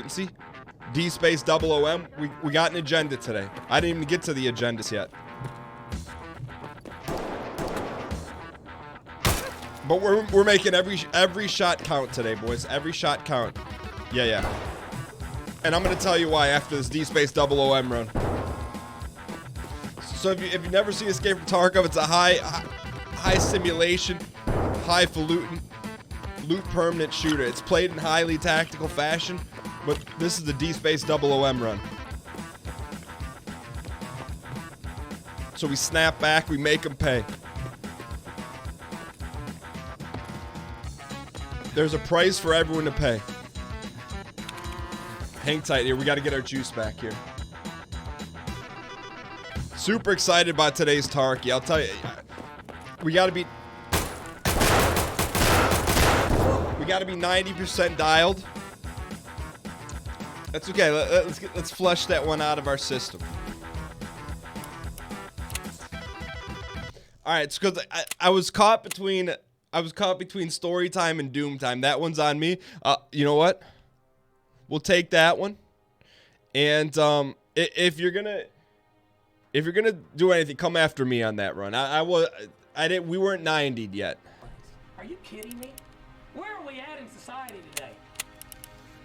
See, D space double OM. We got an agenda today. I didn't even get to the agendas yet. But we're making every shot count today, boys. Every shot count. Yeah. And I'm gonna tell you why after this D space double OM run. So if you never see Escape from Tarkov, it's a high simulation, highfalutin, loot permanent shooter. It's played in highly tactical fashion, but this is the D space double OM run. So we snap back, we make them pay. There's a price for everyone to pay. Hang tight here. We got to get our juice back here. Super excited about today's Tarky. I'll tell you, we got to be 90% dialed. That's okay. Let's flush that one out of our system. All right, it's because I was caught between story time and doom time. That one's on me. You know what? We'll take that one. And if you're gonna do anything, come after me on that run. We weren't 90'd yet. Are you kidding me? Where are we at in society today?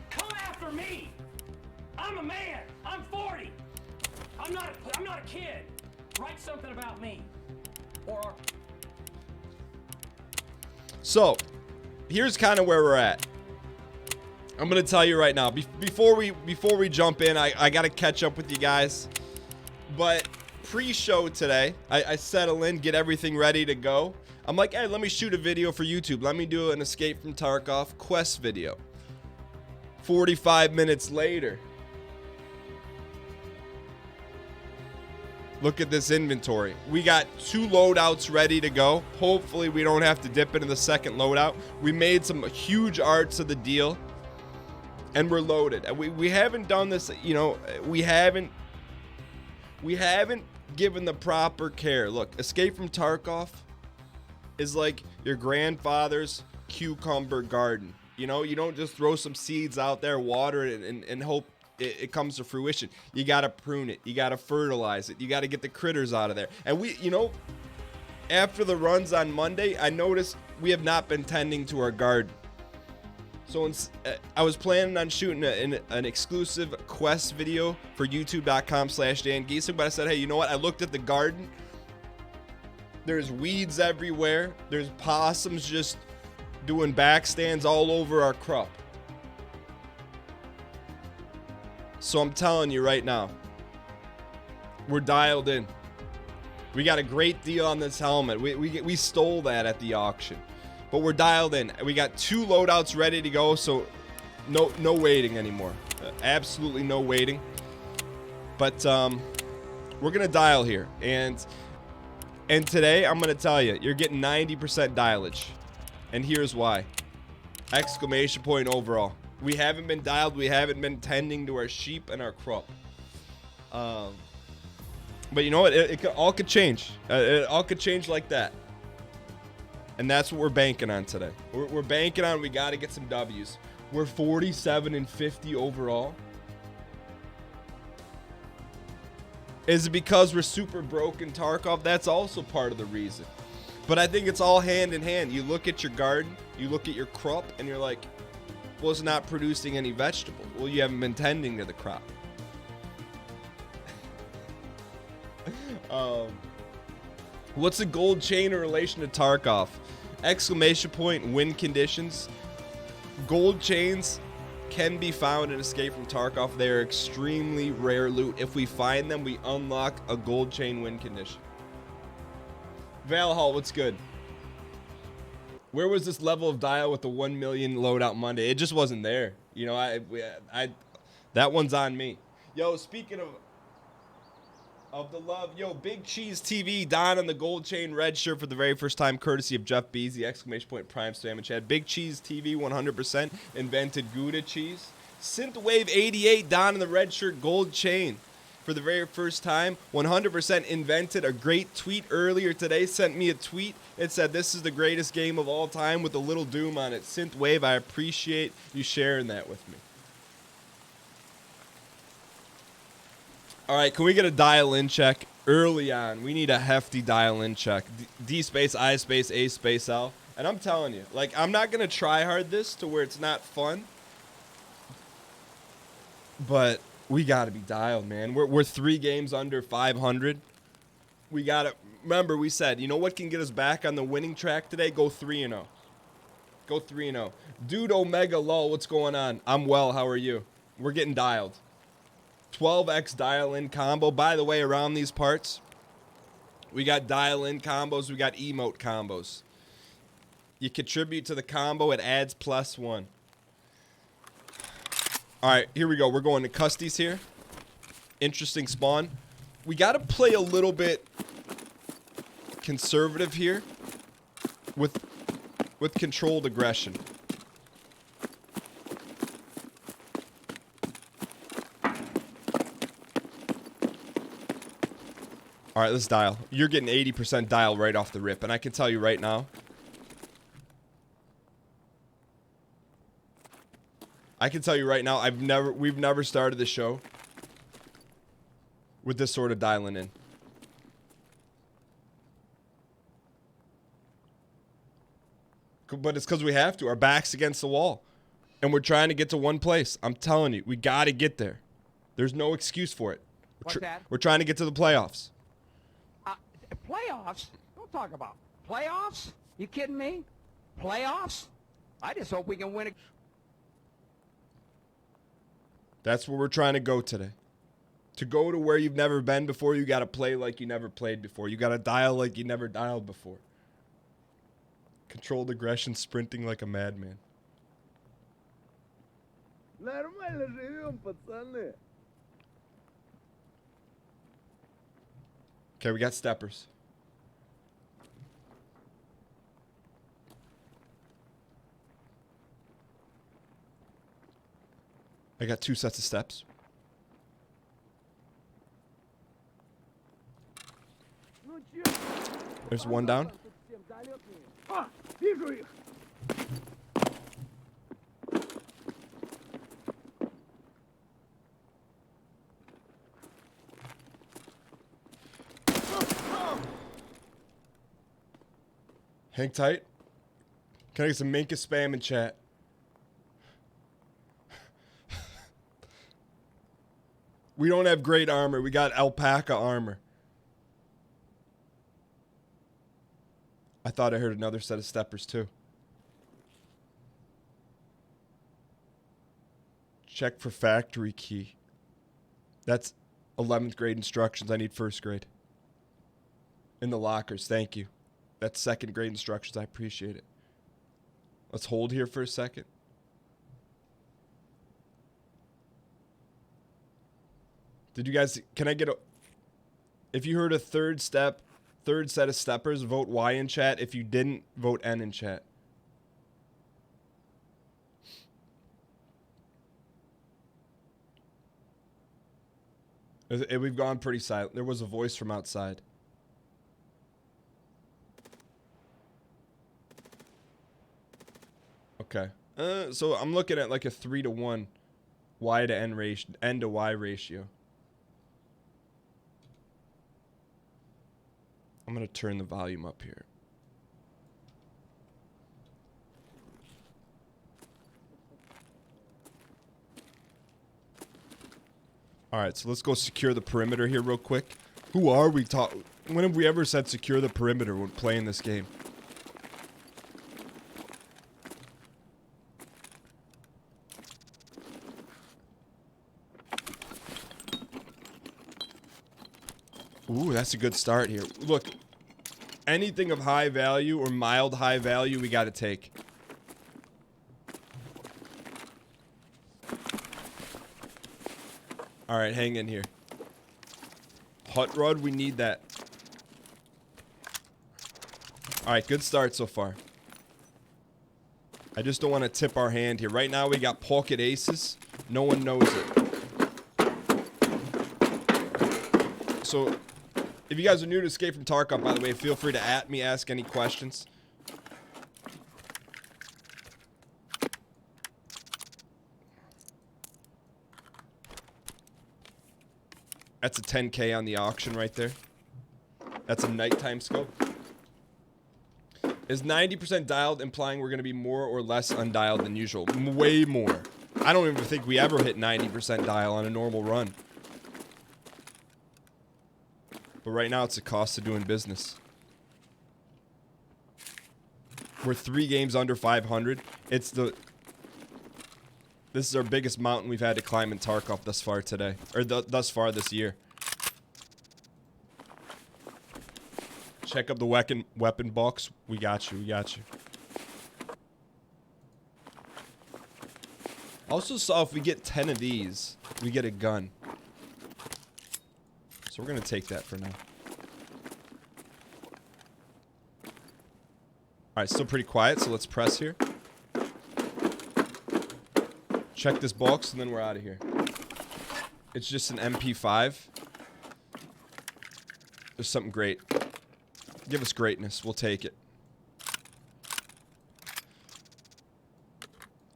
Come after me. I'm a man. I'm 40. I'm not a kid. Write something about me. Or so, here's kind of where we're at. I'm gonna tell you right now. Before we jump in, I gotta catch up with you guys. But pre-show today, I settle in, get everything ready to go. I'm like, hey, let me shoot a video for YouTube. Let me do an Escape from Tarkov quest video. 45 minutes later, look at this inventory. We got 2 loadouts ready to go. Hopefully we don't have to dip into the second loadout. We made some huge arts of the deal. And we're loaded. And we haven't done this, you know, we haven't given the proper care. Look, Escape from Tarkov is like your grandfather's cucumber garden. You know, you don't just throw some seeds out there, water it, and hope it comes to fruition. You got to prune it. You got to fertilize it. You got to get the critters out of there. And you know, after the runs on Monday, I noticed we have not been tending to our garden. So I was planning on shooting an exclusive quest video for youtube.com/DanGiesing, but I said, hey, you know what? I looked at the garden. There's weeds everywhere. There's possums just doing backstands all over our crop. So I'm telling you right now, we're dialed in. We got a great deal on this helmet. We stole that at the auction. But we're dialed in. We got 2 loadouts ready to go, so no waiting anymore. Absolutely no waiting. But we're gonna dial here, and today I'm gonna tell you, you're getting 90% dialage, and here's why! Exclamation point overall. We haven't been dialed. We haven't been tending to our sheep and our crop. But you know what? It all could change. It all could change like that. And that's what we're banking on today. We're banking on we got to get some W's. We're 47 and 50 overall. Is it because we're super broken Tarkov? That's also part of the reason. But I think it's all hand in hand. You look at your garden, you look at your crop, and you're like, well, it's not producing any vegetables. Well, you haven't been tending to the crop. What's the gold chain in relation to Tarkov? Exclamation point, win conditions. Gold chains can be found in Escape from Tarkov. They are extremely rare loot. If we find them, we unlock a gold chain win condition. Valhall, what's good? Where was this level of dial with the 1 million loadout Monday? It just wasn't there. You know, I that one's on me. Yo, speaking of the love, yo, Big Cheese TV, Don on the gold chain red shirt for the very first time, courtesy of Jeff Beasy, exclamation point, Prime Spam and Chad. Big Cheese TV, 100% invented Gouda cheese. Synthwave 88, Don in the red shirt, gold chain for the very first time, 100% invented. A great tweet earlier today, sent me a tweet. It said, this is the greatest game of all time with a little doom on it. Synthwave, I appreciate you sharing that with me. All right, can we get a dial-in check early on? We need a hefty dial-in check. D space, I space, A space, L. And I'm telling you, like, I'm not going to try hard this to where it's not fun. But we got to be dialed, man. We're 3 games under 500. We got to... Remember, we said, you know what can get us back on the winning track today? Go 3-0. Go 3-0. Dude Omega Lull, what's going on? I'm well. How are you? We're getting dialed. 12x dial-in combo. By the way, around these parts, we got dial-in combos. We got emote combos. You contribute to the combo. It adds +1. All right, here we go. We're going to Custy's here. Interesting spawn. We got to play a little bit conservative here with controlled aggression. All right, let's dial. You're getting 80% dial right off the rip, and I can tell you right now, we've never started the show with this sort of dialing in. But it's because we have to. Our back's against the wall. And we're trying to get to one place. I'm telling you, we got to get there. There's no excuse for it. We're trying to get to the playoffs. Playoffs? Don't talk about playoffs. You kidding me? Playoffs? I just hope we can win it. That's where we're trying to go today. To go to where you've never been before, you got to play like you never played before. You got to dial like you never dialed before. Controlled aggression, sprinting like a madman. Okay, we got steppers. I got 2 sets of steps. There's 1 down. Hang tight. Can I get some Minka spam in chat? We don't have great armor. We got alpaca armor. I thought I heard another set of steppers too. Check for factory key. That's 11th grade instructions. I need 1st grade. In the lockers. Thank you. That's 2nd grade instructions. I appreciate it. Let's hold here for a second. Did you guys... Can I get a... If you heard a third set of steppers, vote Y in chat. If you didn't, vote N in chat. We've gone pretty silent. There was a voice from outside. Okay. So I'm looking at like a 3-to-1 Y to N ratio, N to Y ratio. I'm going to turn the volume up here. All right, so let's go secure the perimeter here real quick. Who are we talking? When have we ever said secure the perimeter when playing this game? Ooh, that's a good start here. Look, anything of high value or mild high value, we got to take. All right, hang in here. Hot rod, we need that. All right, good start so far. I just don't want to tip our hand here. Right now, we got pocket aces. No one knows it. So... if you guys are new to Escape from Tarkov, by the way, feel free to @ me, ask any questions. That's a 10K on the auction right there. That's a nighttime scope. Is 90% dialed implying we're going to be more or less undialed than usual? Way more. I don't even think we ever hit 90% dial on a normal run. But right now it's the cost of doing business. We're 3 games under 500. This is our biggest mountain we've had to climb in Tarkov thus far today. Or thus far this year. Check up the weapon box. We got you. We got you. Also saw if we get 10 of these, we get a gun. So we're going to take that for now. Alright, still pretty quiet, so let's press here. Check this box, and then we're out of here. It's just an MP5. There's something great. Give us greatness. We'll take it.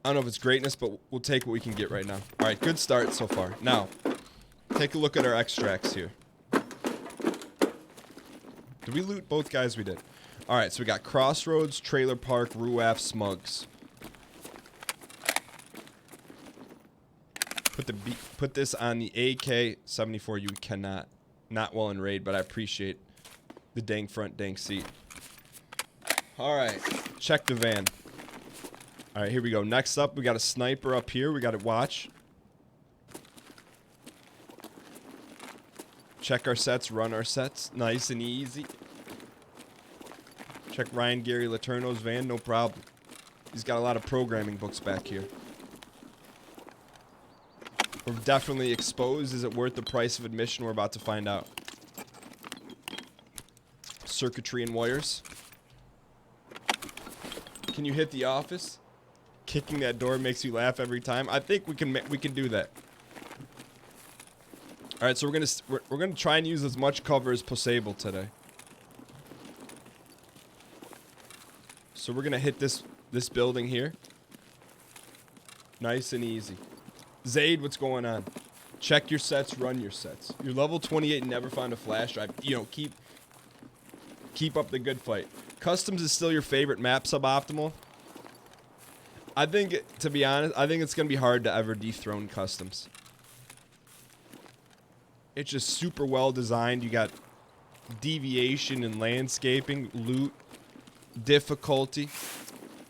I don't know if it's greatness, but we'll take what we can get right now. Alright, good start so far. Now, take a look at our extracts here. Did we loot both guys? We did. Alright, so we got Crossroads, Trailer Park, Ruaf, Smugs. Put this on the AK-74. You cannot. Not well in raid, but I appreciate the dang front, dang seat. Alright, check the van. Alright, here we go. Next up, we got a sniper up here. We got to watch. Check our sets, run our sets. Nice and easy. Check Ryan Gary Laterno's van, no problem. He's got a lot of programming books back here. We're definitely exposed. Is it worth the price of admission? We're about to find out. Circuitry and wires. Can you hit the office? Kicking that door makes you laugh every time. I think we can do that. All right, so we're gonna try and use as much cover as possible today. So we're gonna hit this building here. Nice and easy. Zaid, what's going on? Check your sets, run your sets. You're level 28 and never found a flash drive. You know, keep up the good fight. Customs is still your favorite map, suboptimal. I think, to be honest, I think it's gonna be hard to ever dethrone customs. It's just super well designed. You got deviation and landscaping, loot, difficulty.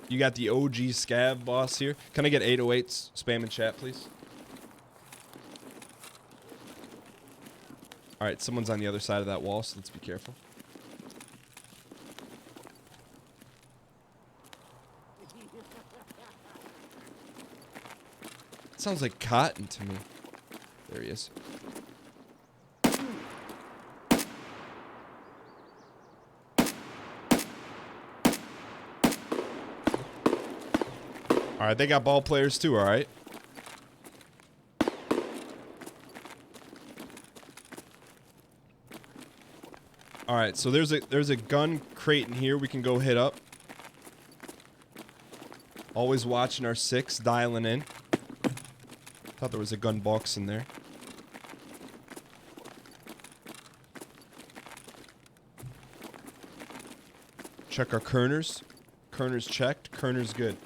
You got the OG scav boss here. Can I get 808s? Spam in chat, please. Alright, someone's on the other side of that wall, so let's be careful. It sounds like Cotton to me. There he is. Alright, they got ball players too, alright. Alright, so there's a gun crate in here we can go hit up. Always watching our 6, dialing in. Thought there was a gun box in there. Check our Kerners. Kerners checked. Kerners good.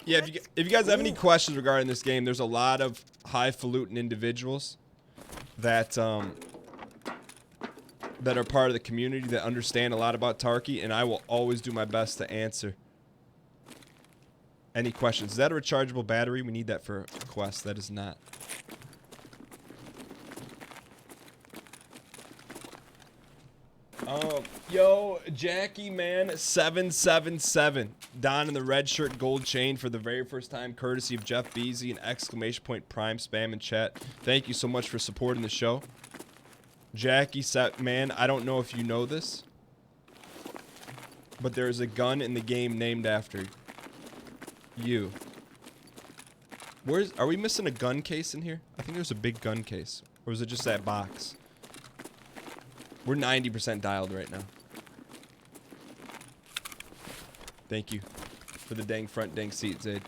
Yeah, if you guys have any questions regarding this game, there's a lot of highfalutin individuals that that are part of the community that understand a lot about Tarky, and I will always do my best to answer any questions. Is that a rechargeable battery? We need that for a quest. That is not. Yo, Jackie man 777 Don in the red shirt, gold chain for the very first time, courtesy of Jeff Beasy and exclamation point prime spam in chat. Thank you so much for supporting the show. Jackie set man, I don't know if you know this, but there's a gun in the game named after you. Are we missing a gun case in here? I think there's a big gun case. Or is it just that box? We're 90% dialed right now. Thank you. for the dang front dang seat, Zaid.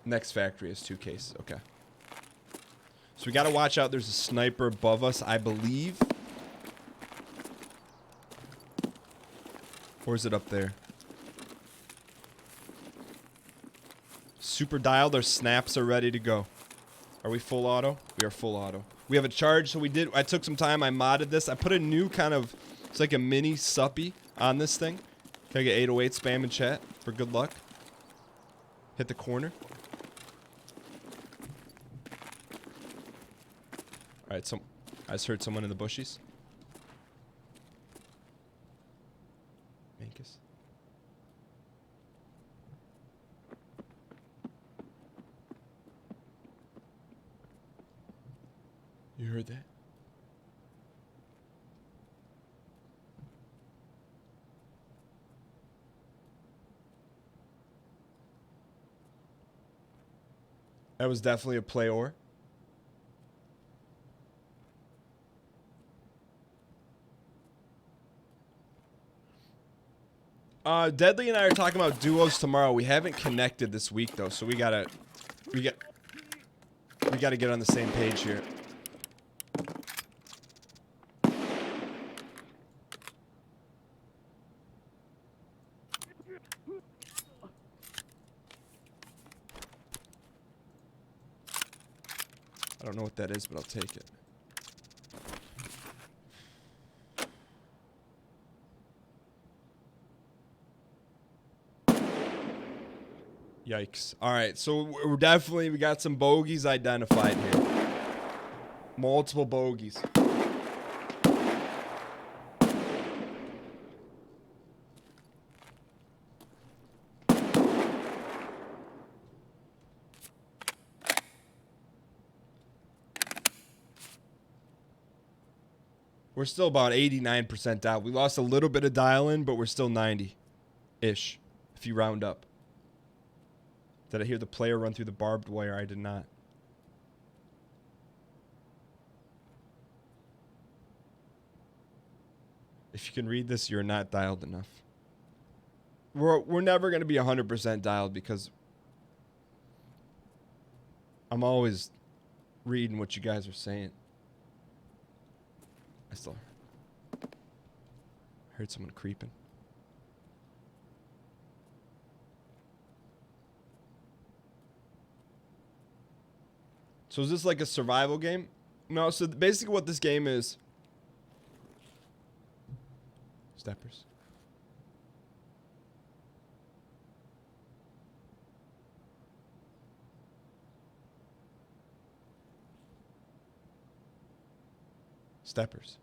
Next factory is 2 cases. Okay. So we got to watch out. There's a sniper above us, I believe. Or is it up there? Super dialed. Our snaps are ready to go. Are we full auto? We are full auto. We have a charge, so I took some time. I modded this. I put a new kind of, it's like a mini suppy on this thing. Can I get 808 spam in chat for good luck? Hit the corner. Alright, I just heard someone in the bushies. Mankus. You heard that? That was definitely a play-or. Deadly and I are talking about duos tomorrow. We haven't connected this week though, so we gotta get on the same page here. I don't know what that is, but I'll take it. Yikes. Alright, so we got some bogeys identified here. Multiple bogeys. We're still about 89% out. We lost a little bit of dial-in, but we're still 90-ish, if you round up. Did I hear the player run through the barbed wire? I did not. If you can read this, you're not dialed enough. We're never going to be 100% dialed because I'm always reading what you guys are saying. I still heard someone creeping. So is this like a survival game? No, so basically what this game is... Steppers. Steppers.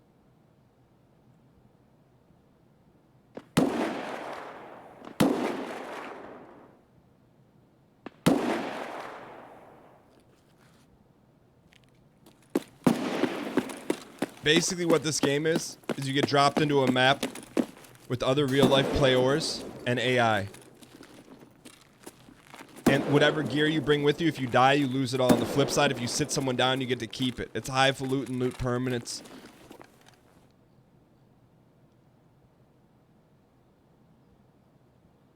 Basically what this game is you get dropped into a map with other real-life players and AI. And whatever gear you bring with you, if you die, you lose it all. On the flip side, if you sit someone down, you get to keep it. It's highfalutin loot permanence.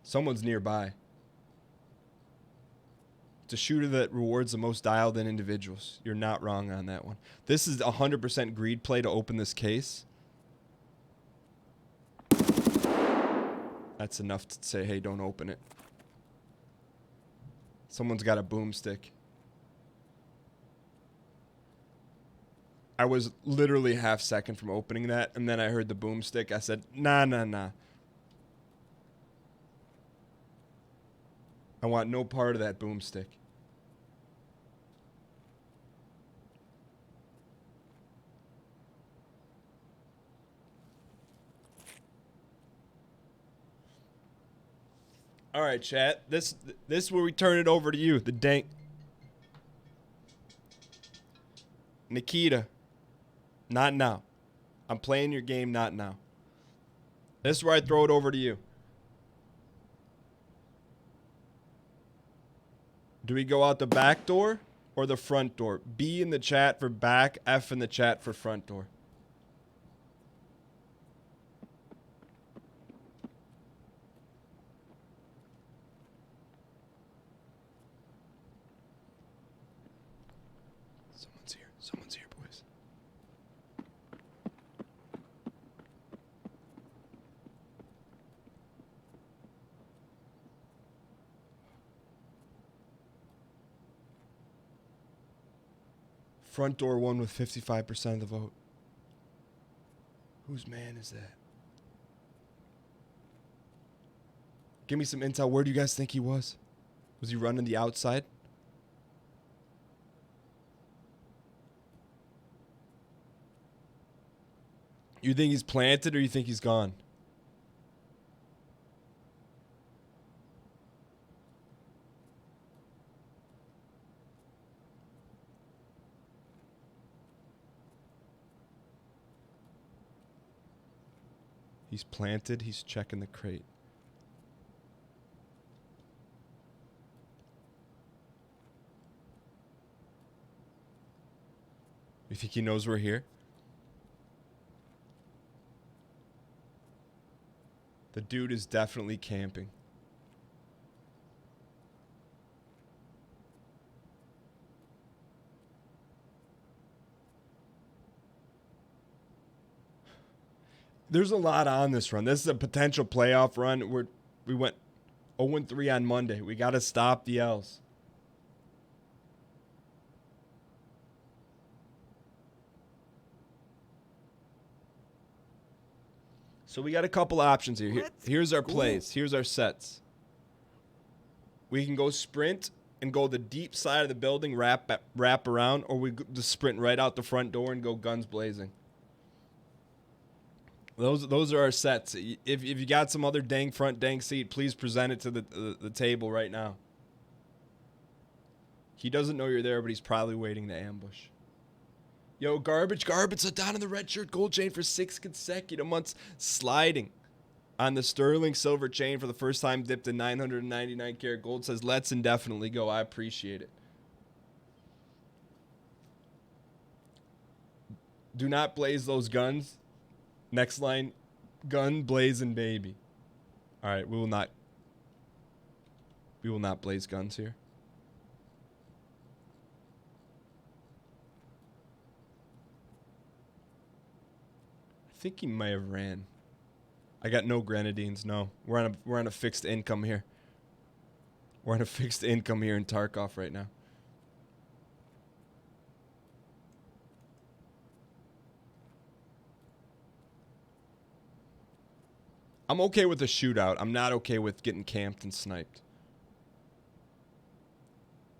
Someone's nearby. It's a shooter that rewards the most dialed-in individuals. You're not wrong on that one. This is 100% greed play to open this case. That's enough to say, hey, don't open it. Someone's got a boomstick. I was literally half second from opening that, and then I heard the boomstick. I said, nah, nah, nah. I want no part of that boomstick. All right, chat. This is where we turn it over to you, the dank Nikita. Not now. I'm playing your game, not now. This is where I throw it over to you. Do we go out the back door or the front door? B in the chat for back, F in the chat for front door. Someone's here. Someone's here, boys. Front door won with 55% of the vote. Whose man is that? Give me some intel. Where do you guys think he was? Was he running the outside? You think he's planted or you think he's gone? He's planted. He's checking the crate. You think he knows we're here? The dude is definitely camping. There's a lot on this run. This is a potential playoff run. We went 0-3 on Monday. We got to stop the L's. So we got a couple options here. Here's our plays. Here's our sets. We can go sprint and go the deep side of the building, wrap around, or we just sprint right out the front door and go guns blazing. Those are our sets. If you got some other dang front, dang seat, please present it to the table right now. He doesn't know you're there, but he's probably waiting to ambush. Yo, garbage, down in the red shirt, gold chain for 6 consecutive months, sliding on the sterling silver chain for the first time, dipped in 999 karat gold. Says, let's indefinitely go. I appreciate it. Do not blaze those guns. Next line, gun blazing baby. All right, we will not blaze guns here. I think he may have ran. I got no grenadines. No, we're on a fixed income here. We're on a fixed income here in Tarkov right now. I'm okay with a shootout. I'm not okay with getting camped and sniped.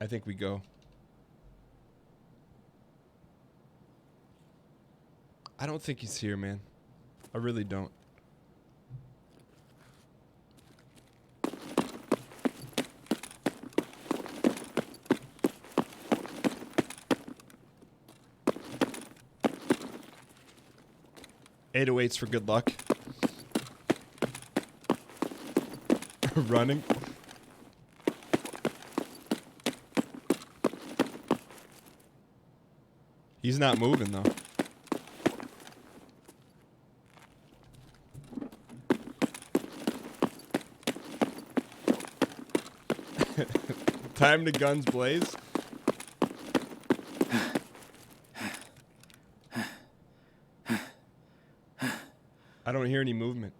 I think we go. I don't think he's here, man. I really don't. .808s for good luck. Running. He's not moving though. Time to guns blaze. I don't hear any movement.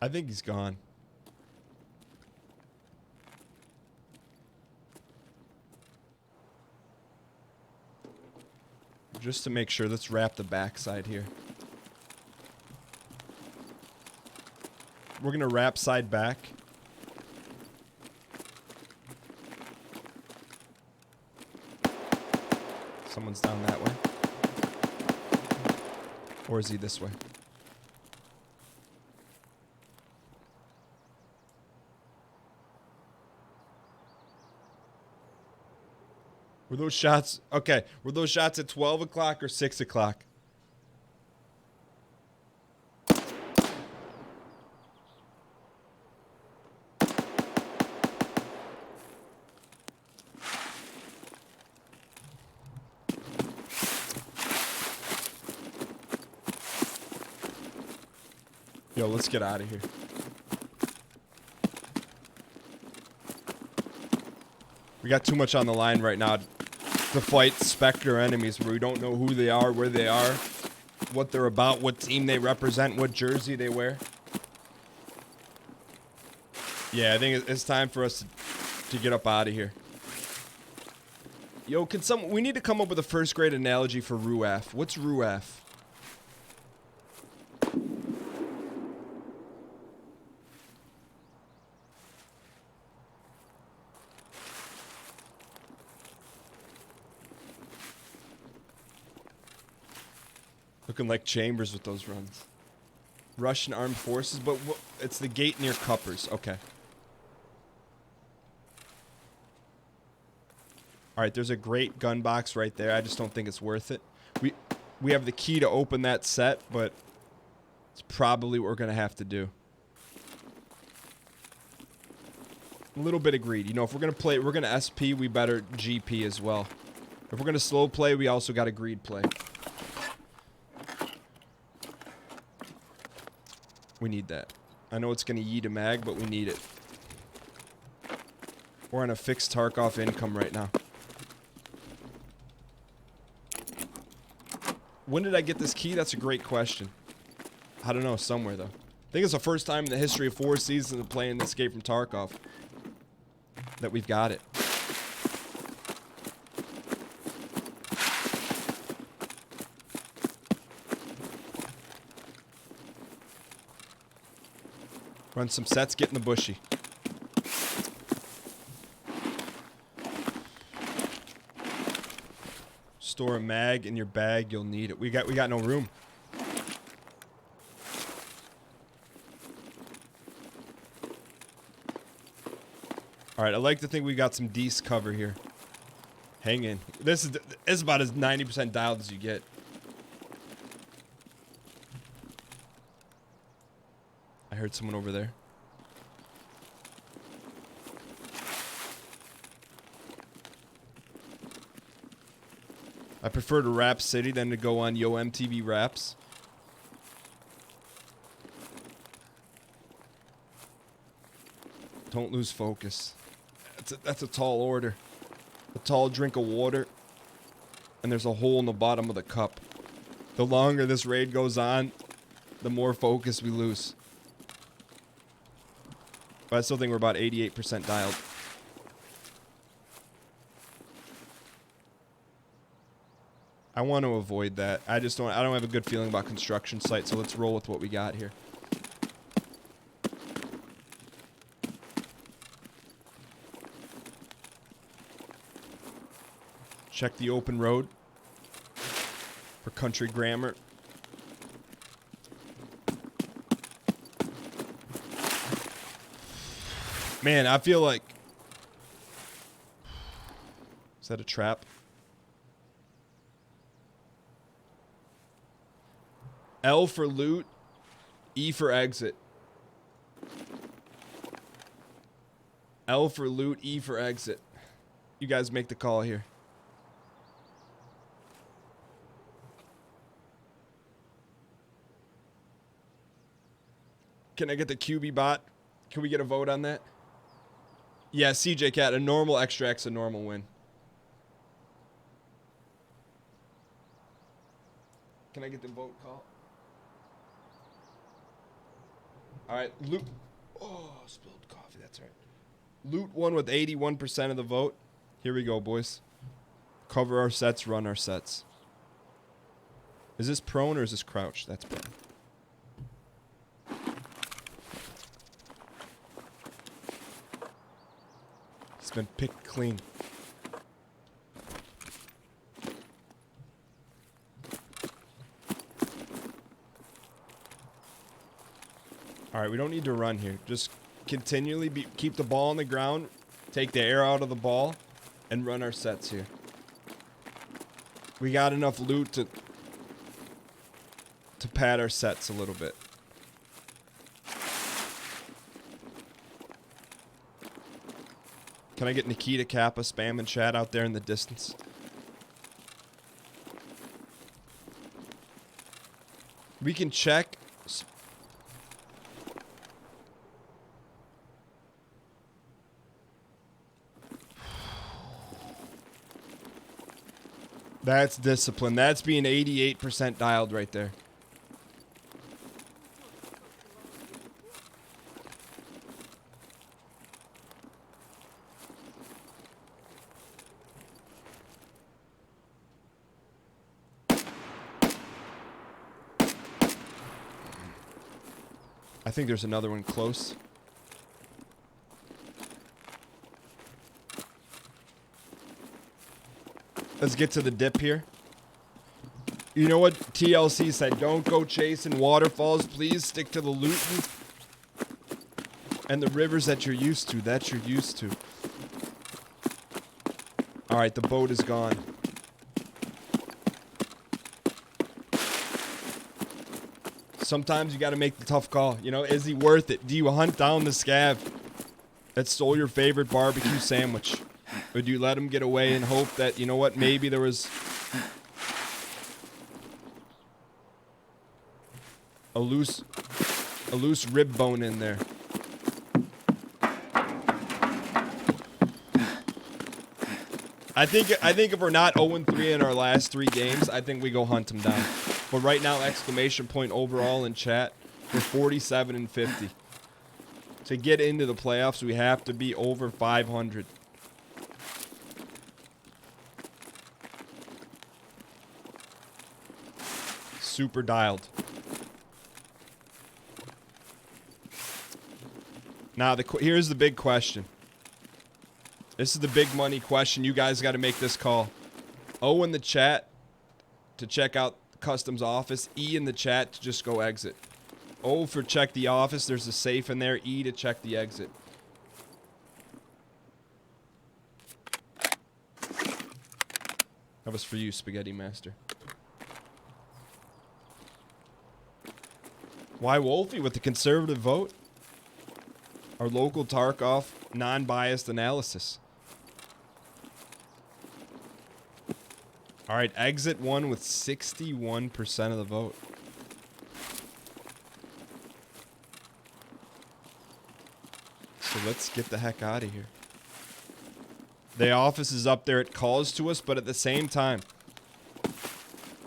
I think he's gone. Just to make sure, let's wrap the backside here. We're gonna wrap side back. Someone's down that way. Or is he this way? Were those shots... Okay, were those shots at 12 o'clock or 6 o'clock? Yo, let's get out of here. We got too much on the line right now to fight Spectre enemies where we don't know who they are, where they are, what they're about, what team they represent, what jersey they wear. Yeah, I think it's time for us to get up out of here. Yo, we need to come up with a first grade analogy for RUAF. What's RUAF? Looking like Chambers with those runs. Russian armed forces, but it's the gate near Cuppers. Okay. Alright, there's a great gun box right there. I just don't think it's worth it. We have the key to open that set, but it's probably what we're going to have to do. A little bit of greed. You know, if we're going to play, we're going to SP, we better GP as well. If we're going to slow play, we also got to greed play. We need that. I know it's going to yeet a mag, but we need it. We're on a fixed Tarkov income right now. When did I get this key? That's a great question. I don't know, somewhere though. I think it's the first time in the history of 4 seasons of playing Escape from Tarkov that we've got it. Run some sets, get in the bushy. Store a mag in your bag, you'll need it. We got no room. Alright, I like to think we got some decent cover here. Hang in. This is about as 90% dialed as you get. I heard someone over there. I prefer to rap City than to go on Yo MTV Raps. Don't lose focus. That's a tall order. A tall drink of water. And there's a hole in the bottom of the cup. The longer this raid goes on, the more focus we lose. But I still think we're about 88% dialed. I want to avoid that. I don't have a good feeling about construction sites, so let's roll with what we got here. Check the open road for country grammar. Man, I feel like... Is that a trap? L for loot, E for exit. L for loot, E for exit. You guys make the call here. Can I get the QB bot? Can we get a vote on that? Yeah, CJ Cat, a normal extra X, a normal win. Can I get the vote call? Alright, loot. Oh, spilled coffee, that's right. Loot won with 81% of the vote. Here we go, boys. Cover our sets, run our sets. Is this prone or is this crouch? That's prone. It's been picked clean. Alright, we don't need to run here. Just continually keep the ball on the ground, take the air out of the ball, and run our sets here. We got enough loot to pad our sets a little bit. Can I get Nikita Kappa spamming chat out there in the distance? We can check That's discipline. That's being 88% dialed right there. I think there's another one close. Let's get to the dip here. You know what TLC said? Don't go chasing waterfalls. Please stick to the looting and the rivers that you're used to. That you're used to. All right, the boat is gone. Sometimes you got to make the tough call. You know, is he worth it? Do you hunt down the scav that stole your favorite barbecue sandwich? Or do you let him get away and hope that, you know what, maybe there was a loose rib bone in there? I think if we're not 0-3 in our last 3 games, I think we go hunt him down. But right now, exclamation point overall in chat, we're 47-50. To get into the playoffs, we have to be over 500. Super dialed. Now, here's the big question. This is the big money question. You guys got to make this call. O in the chat to check out customs office. E in the chat to just go exit. O for check the office. There's a safe in there. E to check the exit. That was for you, Spaghetti Master. Why Wolfie with the conservative vote? Our local Tarkov non-biased analysis. All right, exit one with 61% of the vote. So let's get the heck out of here. The office is up there. It calls to us, but at the same time,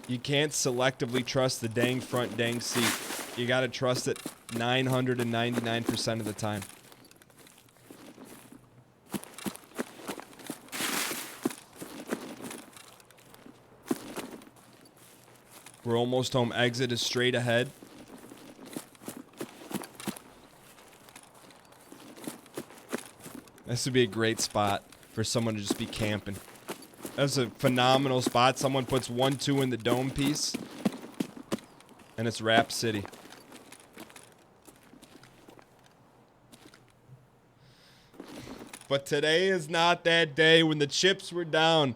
you can't selectively trust the dang front dang seat. You got to trust it 999% of the time. We're almost home. Exit is straight ahead. This would be a great spot for someone to just be camping. That's a phenomenal spot. Someone puts 1-2 in the dome piece, and it's Rap City. But today is not that day. When the chips were down,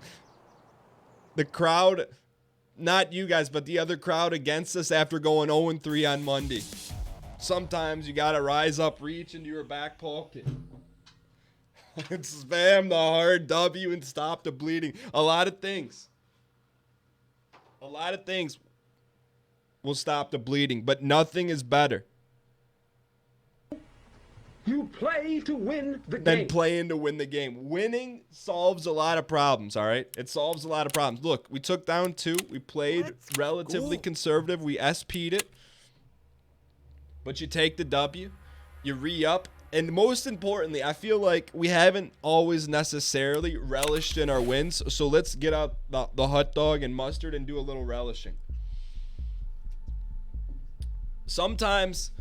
the crowd, not you guys, but the other crowd against us after going 0-3 on Monday. Sometimes you got to rise up, reach into your back pocket. And spam the hard W and stop the bleeding. A lot of things will stop the bleeding, but nothing is better. You play to win the game. Than playing to win the game. Winning solves a lot of problems, all right? It solves a lot of problems. Look, we took down 2. We played relatively conservative. We SP'd it. But you take the W. You re-up. And most importantly, I feel like we haven't always necessarily relished in our wins. So let's get out the hot dog and mustard and do a little relishing. Sometimes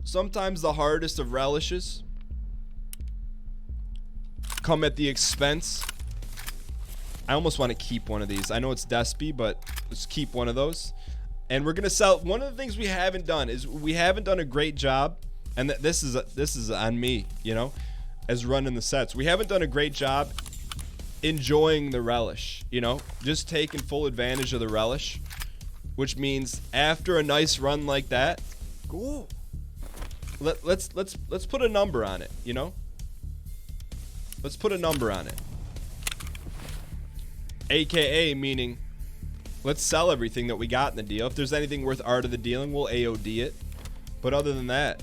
the hardest of relishes come at the expense. I almost want to keep one of these. I know it's Despy, but let's keep one of those. And we're going to sell. One of the things we haven't done is we haven't done a great job. And this is on me, you know, as running the sets. We haven't done a great job enjoying the relish, you know, just taking full advantage of the relish, which means after a nice run like that, cool. Let's put a number on it, you know? Let's put a number on it. AKA meaning let's sell everything that we got in the deal. If there's anything worth art of the dealing, we'll AOD it. But other than that,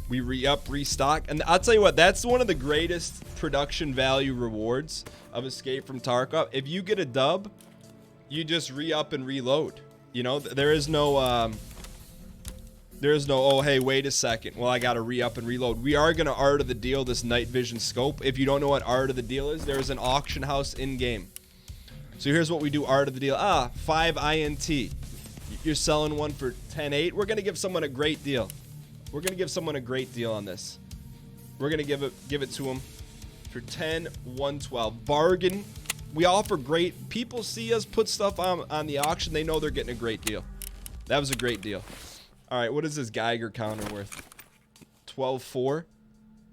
We re-up, restock. And I'll tell you what, that's one of the greatest production value rewards of Escape from Tarkov. If you get a dub, you just re-up and reload. You know, there is no, oh, hey, wait a second. Well, I got to re-up and reload. We are going to Art of the Deal this night vision scope. If you don't know what Art of the Deal is, there is an auction house in-game. So here's what we do, Art of the Deal. 5 INT. You're selling one for 10.8. We're going to give someone a great deal. We're going to give someone a great deal on this. We're going to give it to them for 10.112. Bargain. We offer great. People see us put stuff on the auction. They know they're getting a great deal. That was a great deal. All right, what is this Geiger counter worth? 12.4.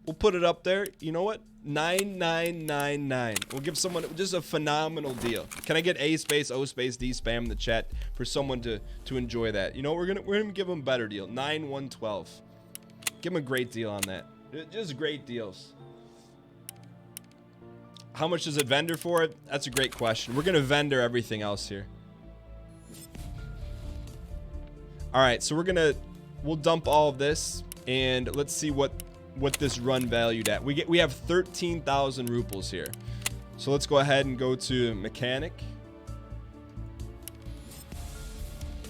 We'll put it up there. You know what? 9999. We'll give someone just a phenomenal deal. Can I get A space, O space, D spam in the chat for someone to enjoy that? You know, we're gonna give them a better deal. 9112. Give them a great deal on that. Just great deals. How much does it vendor for it? That's a great question. We're gonna vendor everything else here. All right, so we'll dump all of this and let's see what this run valued at. We have 13,000 ruples here. So let's go ahead and go to mechanic.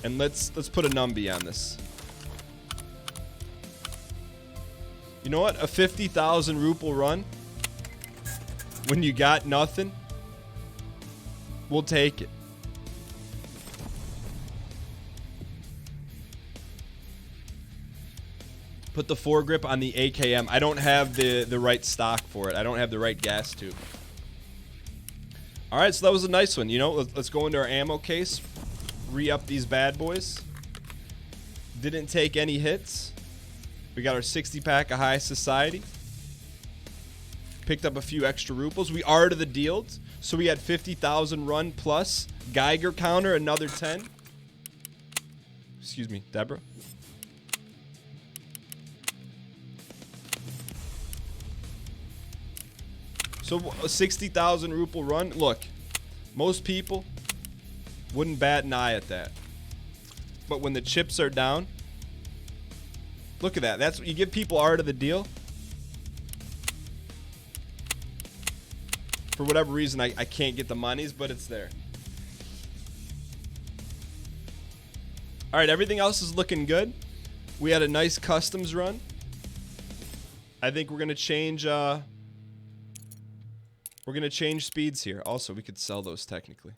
And let's put a numby on this. You know what? A 50,000 ruple run when you got nothing, we'll take it. Put the foregrip on the AKM. I don't have the right stock for it. I don't have the right gas tube. All right, so that was a nice one. You know, let's go into our ammo case. Re-up these bad boys. Didn't take any hits. We got our 60-pack of High Society. Picked up a few extra ruples. We are to the deals. So we had 50,000 run plus. Geiger counter, another 10. Excuse me, Deborah. So a 60,000 ruple run. Look, most people wouldn't bat an eye at that. But when the chips are down, look at that. That's what you give people Art of the Deal. For whatever reason, I can't get the monies, but it's there. All right, everything else is looking good. We had a nice customs run. I think we're gonna change. We're gonna change speeds here. Also, we could sell those technically.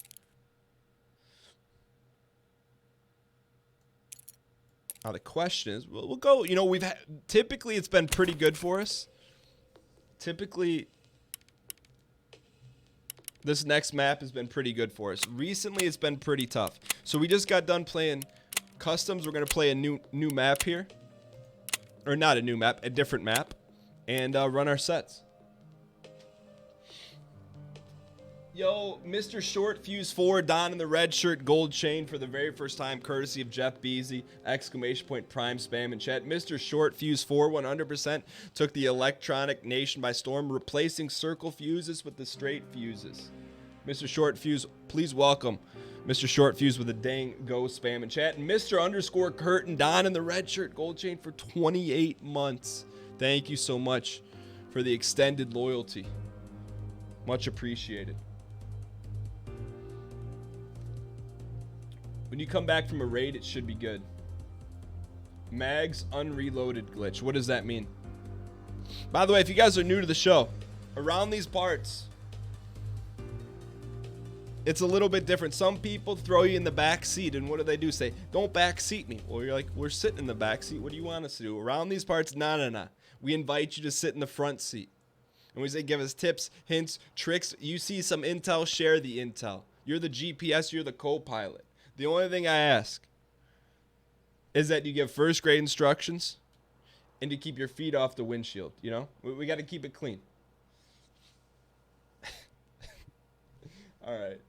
Now the question is, we'll go. You know, typically it's been pretty good for us. Typically, this next map has been pretty good for us. Recently, it's been pretty tough. So we just got done playing customs. We're gonna play a new map here, or not a new map, a different map, and run our sets. Yo, Mr. Short Fuse 4, Don in the red shirt, gold chain for the very first time, courtesy of Jeff Beasy, exclamation point prime spam in chat. Mr. Short Fuse 4, 100% took the electronic nation by storm, replacing circle fuses with the straight fuses. Mr. Short Fuse, please welcome Mr. Short Fuse with a dang go spam in chat. And Mr. Underscore Curtin, Don in the red shirt, gold chain for 28 months. Thank you so much for the extended loyalty. Much appreciated. When you come back from a raid, it should be good. Mags unreloaded glitch. What does that mean? By the way, if you guys are new to the show, around these parts, it's a little bit different. Some people throw you in the back seat, and what do? Say, don't back seat me. Well, you're like, we're sitting in the back seat. What do you want us to do? Around these parts, nah. We invite you to sit in the front seat. And we say, give us tips, hints, tricks. You see some intel, share the intel. You're the GPS, you're the co-pilot. The only thing I ask is that you give first grade instructions and to keep your feet off the windshield, you know? We got to keep it clean. All right.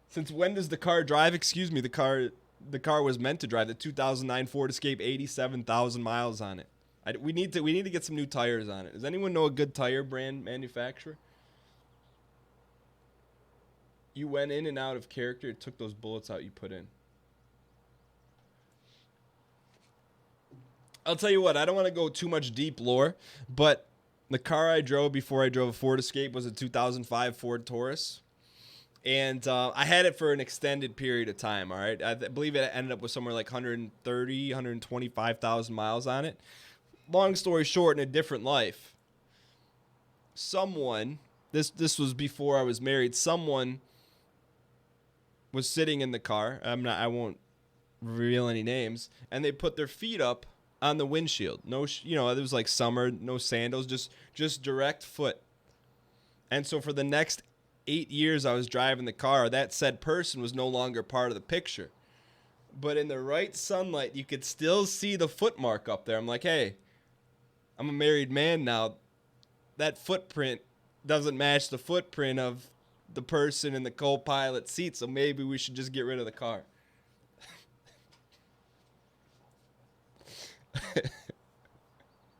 Since when does the car drive? Excuse me, the car was meant to drive. The 2009 Ford Escape, 87,000 miles on it. We need to get some new tires on it. Does anyone know a good tire brand manufacturer? You went in and out of character. It took those bullets out you put in. I'll tell you what, I don't want to go too much deep lore, but the car I drove before I drove a Ford Escape was a 2005 Ford Taurus. And I had it for an extended period of time, all right? I believe it ended up with somewhere like 130, 125,000 miles on it. Long story short, in a different life, someone, this was before I was married, someone was sitting in the car. I won't reveal any names, and they put their feet up on the windshield. No, it was like summer, no sandals, just direct foot. And so for the next 8 years I was driving the car, that said person was no longer part of the picture. But in the right sunlight, you could still see the foot mark up there. I'm like, hey, I'm a married man now. That footprint doesn't match the footprint of the person in the co-pilot seat, so maybe we should just get rid of the car.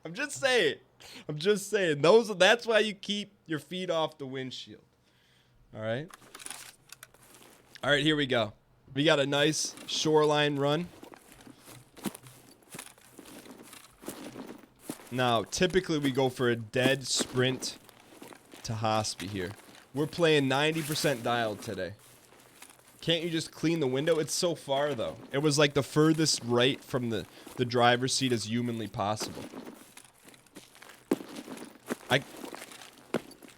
I'm just saying. That's why you keep your feet off the windshield. All right, here we go. We got a nice shoreline run. Now, typically we go for a dead sprint to Hospi here. We're playing 90% dialed today. Can't you just clean the window? It's so far, though. It was like the furthest right from the driver's seat as humanly possible.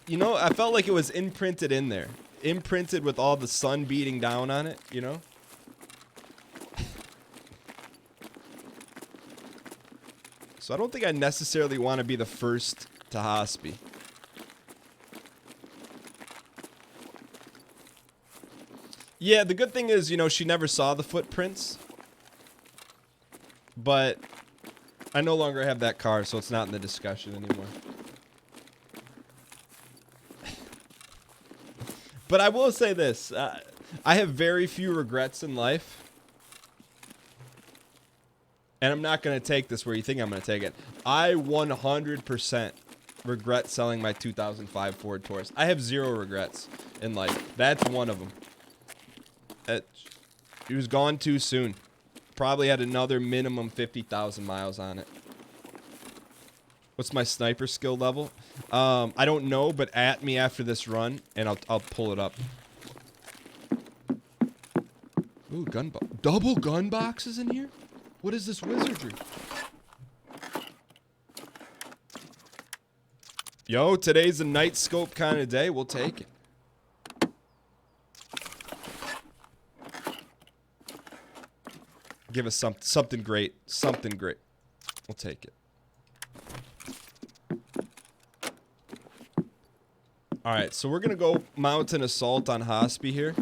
I felt like it was imprinted in there. Imprinted with all the sun beating down on it, you know? So I don't think I necessarily want to be the first to Hospi. Yeah, the good thing is, she never saw the footprints. But I no longer have that car, so it's not in the discussion anymore. But I will say this. I have very few regrets in life. And I'm not going to take this where you think I'm going to take it. I 100% regret selling my 2005 Ford Taurus. I have 0 regrets in life. That's one of them. It was gone too soon. Probably had another minimum 50,000 miles on it. What's my sniper skill level? I don't know, but at me after this run, and I'll pull it up. Ooh, double gun boxes in here? What is this wizardry? Yo, today's a night scope kind of day. We'll take it. Give us something great. Something great. We'll take it. Alright, so we're going to go mountain assault on Hospi here.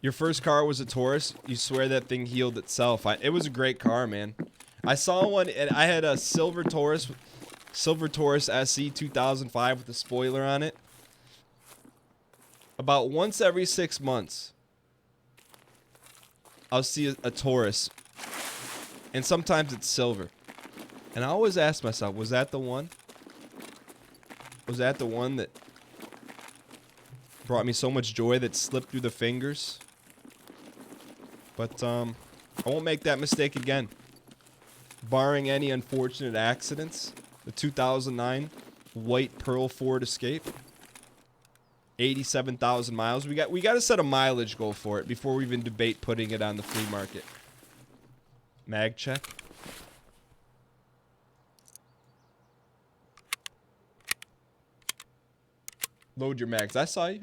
Your first car was a Taurus. You swear that thing healed itself. It was a great car, man. I saw one, and I had a Silver Taurus SE 2005 with a spoiler on it. About once every 6 months, I'll see a Taurus, and sometimes it's silver. And I always ask myself, was that the one? Was that the one that brought me so much joy that slipped through the fingers? But I won't make that mistake again. Barring any unfortunate accidents, the 2009 white Pearl Ford Escape, 87,000 miles. We got to set a mileage goal for it before we even debate putting it on the flea market. Mag check. Load your mags. I saw you.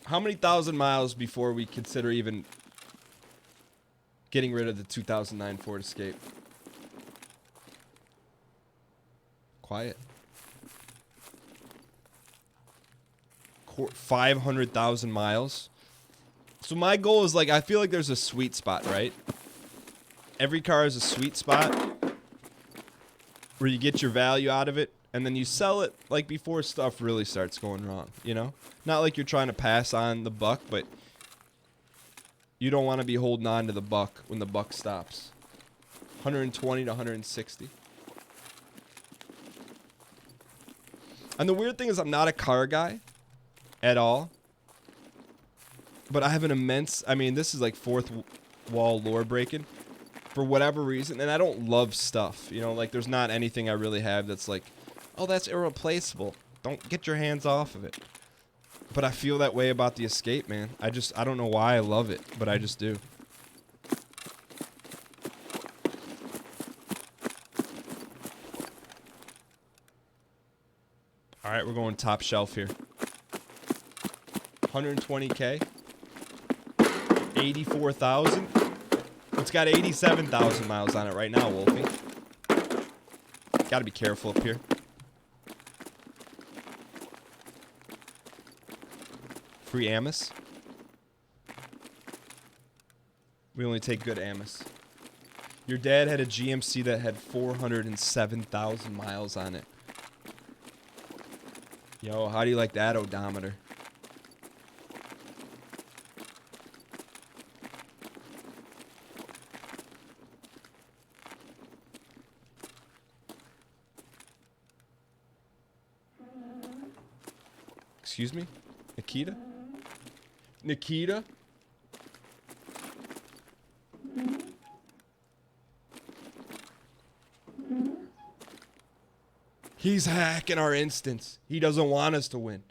How many thousand miles before we consider even getting rid of the 2009 Ford Escape? Quiet. 500,000 miles. So my goal is, like, I feel like there's a sweet spot, right? Every car is a sweet spot where you get your value out of it, and then you sell it, like, before stuff really starts going wrong, you know? Not like you're trying to pass on the buck, but you don't want to be holding on to the buck when the buck stops. 120 to 160. And the weird thing is I'm not a car guy at all. But I have an immense... I mean, this is like fourth wall lore breaking. For whatever reason. And I don't love stuff. You know, like there's not anything I really have that's like, oh, that's irreplaceable. Don't get your hands off of it. But I feel that way about the Escape, man. I don't know why I love it, but I just do. All right, we're going top shelf here. 120K. 84,000. It's got 87,000 miles on it right now, Wolfie. Gotta be careful up here. Free Amos. We only take good Amos. Your dad had a GMC that had 407,000 miles on it. Yo, how do you like that odometer? Excuse me? Nikita? Nikita? He's hacking our instance. He doesn't want us to win.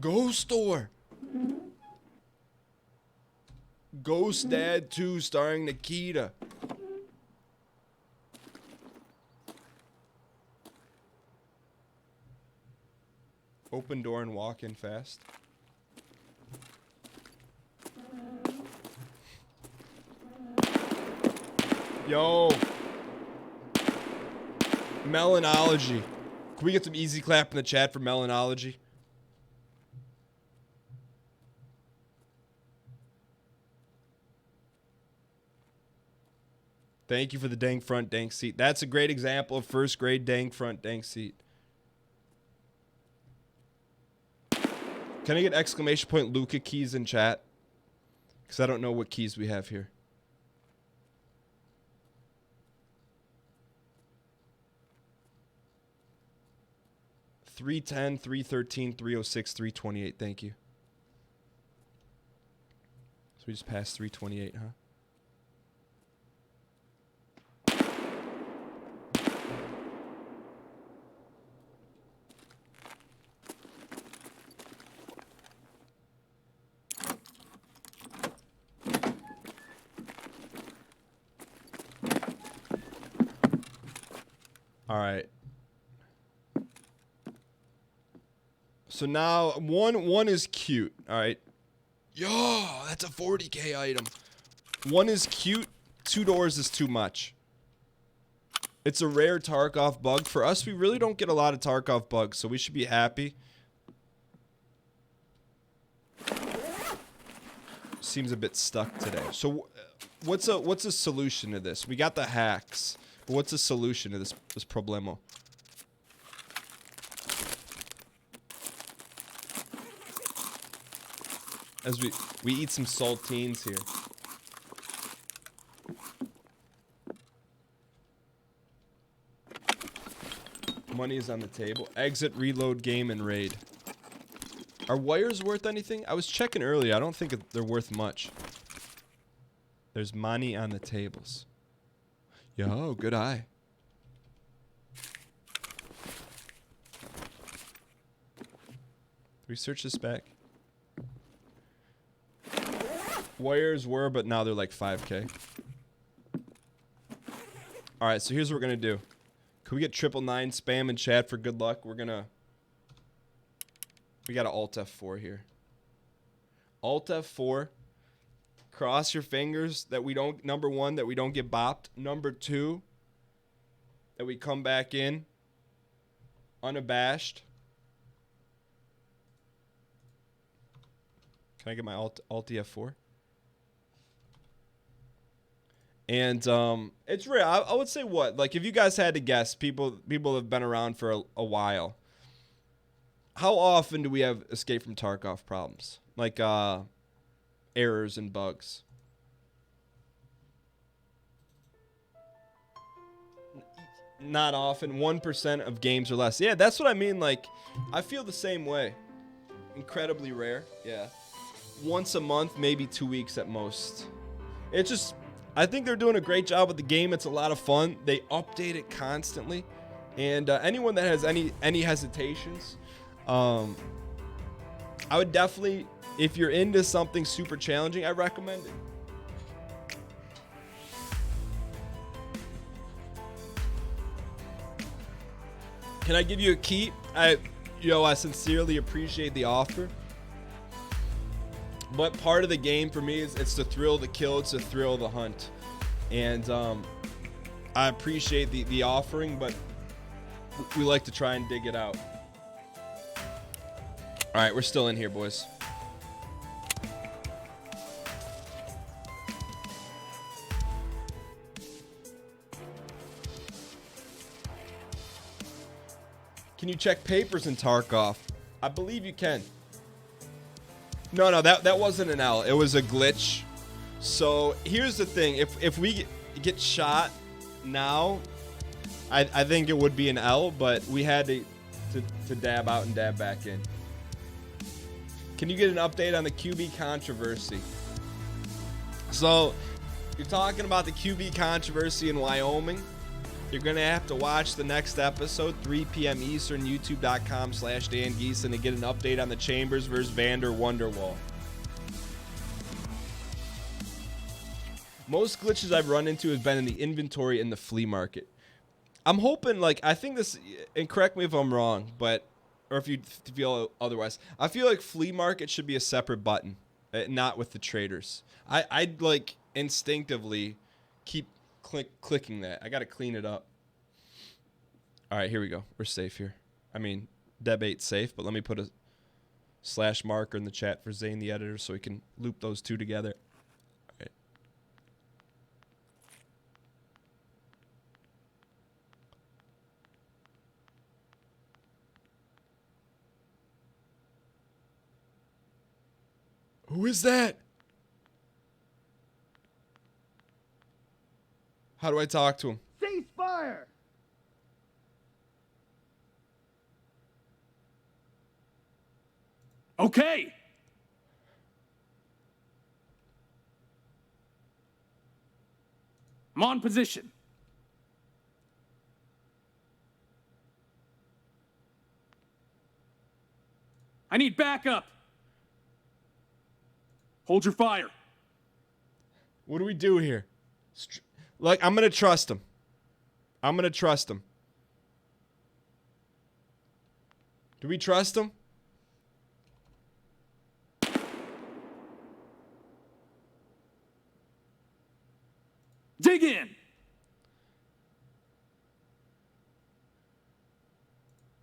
Ghost Store. Ghost Dad 2 starring Nikita. Open door and walk in fast. Yo. Melanology. Can we get some easy clap in the chat for Melanology? Thank you for the dang front dank seat. That's a great example of first grade dang front dank seat. Can I get exclamation point Luca keys in chat? Because I don't know what keys we have here. $310, $313, $306, $328. Thank you. So we just passed $328, huh? All right. So now one is cute. All right. Yo, that's a 40K item. One is cute. 2 doors is too much. It's a rare Tarkov bug. For us, we really don't get a lot of Tarkov bugs, so we should be happy. Seems a bit stuck today. So what's a solution to this? We got the hacks. But what's the solution to this problemo? As we eat some saltines here. Money is on the table. Exit, reload, game, and raid. Are wires worth anything? I was checking earlier. I don't think they're worth much. There's money on the tables. Yo, good eye. Research this back. Wires were, but now they're like 5K. Alright, so here's what we're gonna do. Can we get 999 spam in chat for good luck? We got an Alt F4 here. Alt F4. Cross your fingers that we don't, number one, that we don't get bopped. Number two, that we come back in unabashed. Can I get my Alt F4? And it's rare. I would say what? Like if you guys had to guess, people have been around for a while. How often do we have Escape from Tarkov problems? Like errors and bugs. not often. 1% of games or less. Yeah, that's what I mean. Like, I feel the same way. Incredibly rare. Yeah. Once a month, maybe 2 weeks at most. It's just, I think they're doing a great job with the game. It's a lot of fun. They update it constantly. And anyone that has any hesitations, I would definitely, if you're into something super challenging, I recommend it. Can I give you a key? I sincerely appreciate the offer. But part of the game for me is it's the thrill of the kill, it's the thrill of the hunt. And I appreciate the offering, but we like to try and dig it out. All right, we're still in here, boys. Can you check papers in Tarkov? I believe you can. No, that wasn't an L. It was a glitch. So here's the thing: if we get shot now, I think it would be an L, but we had to dab out and dab back in. Can you get an update on the QB controversy? So you're talking about the QB controversy in Wyoming. You're going to have to watch the next episode, 3 p.m. Eastern, youtube.com/Dan Geeson, to get an update on the Chambers versus Vander Wonderwall. Most glitches I've run into have been in the inventory in the flea market. I'm hoping, like, I think this, and correct me if I'm wrong, but, or if you feel otherwise, I feel like flea market should be a separate button, not with the traders. I'd like instinctively keep clicking that. I got to clean it up. All right, here we go. We're safe here. I mean, Deb8's safe, but let me put a / marker in the chat for Zane the editor so we can loop those two together. All right. Who is that? How do I talk to him? Cease fire! Okay. I'm on position. I need backup. Hold your fire. What do we do here? Like, I'm going to trust him. I'm going to trust him. Do we trust him? Dig in.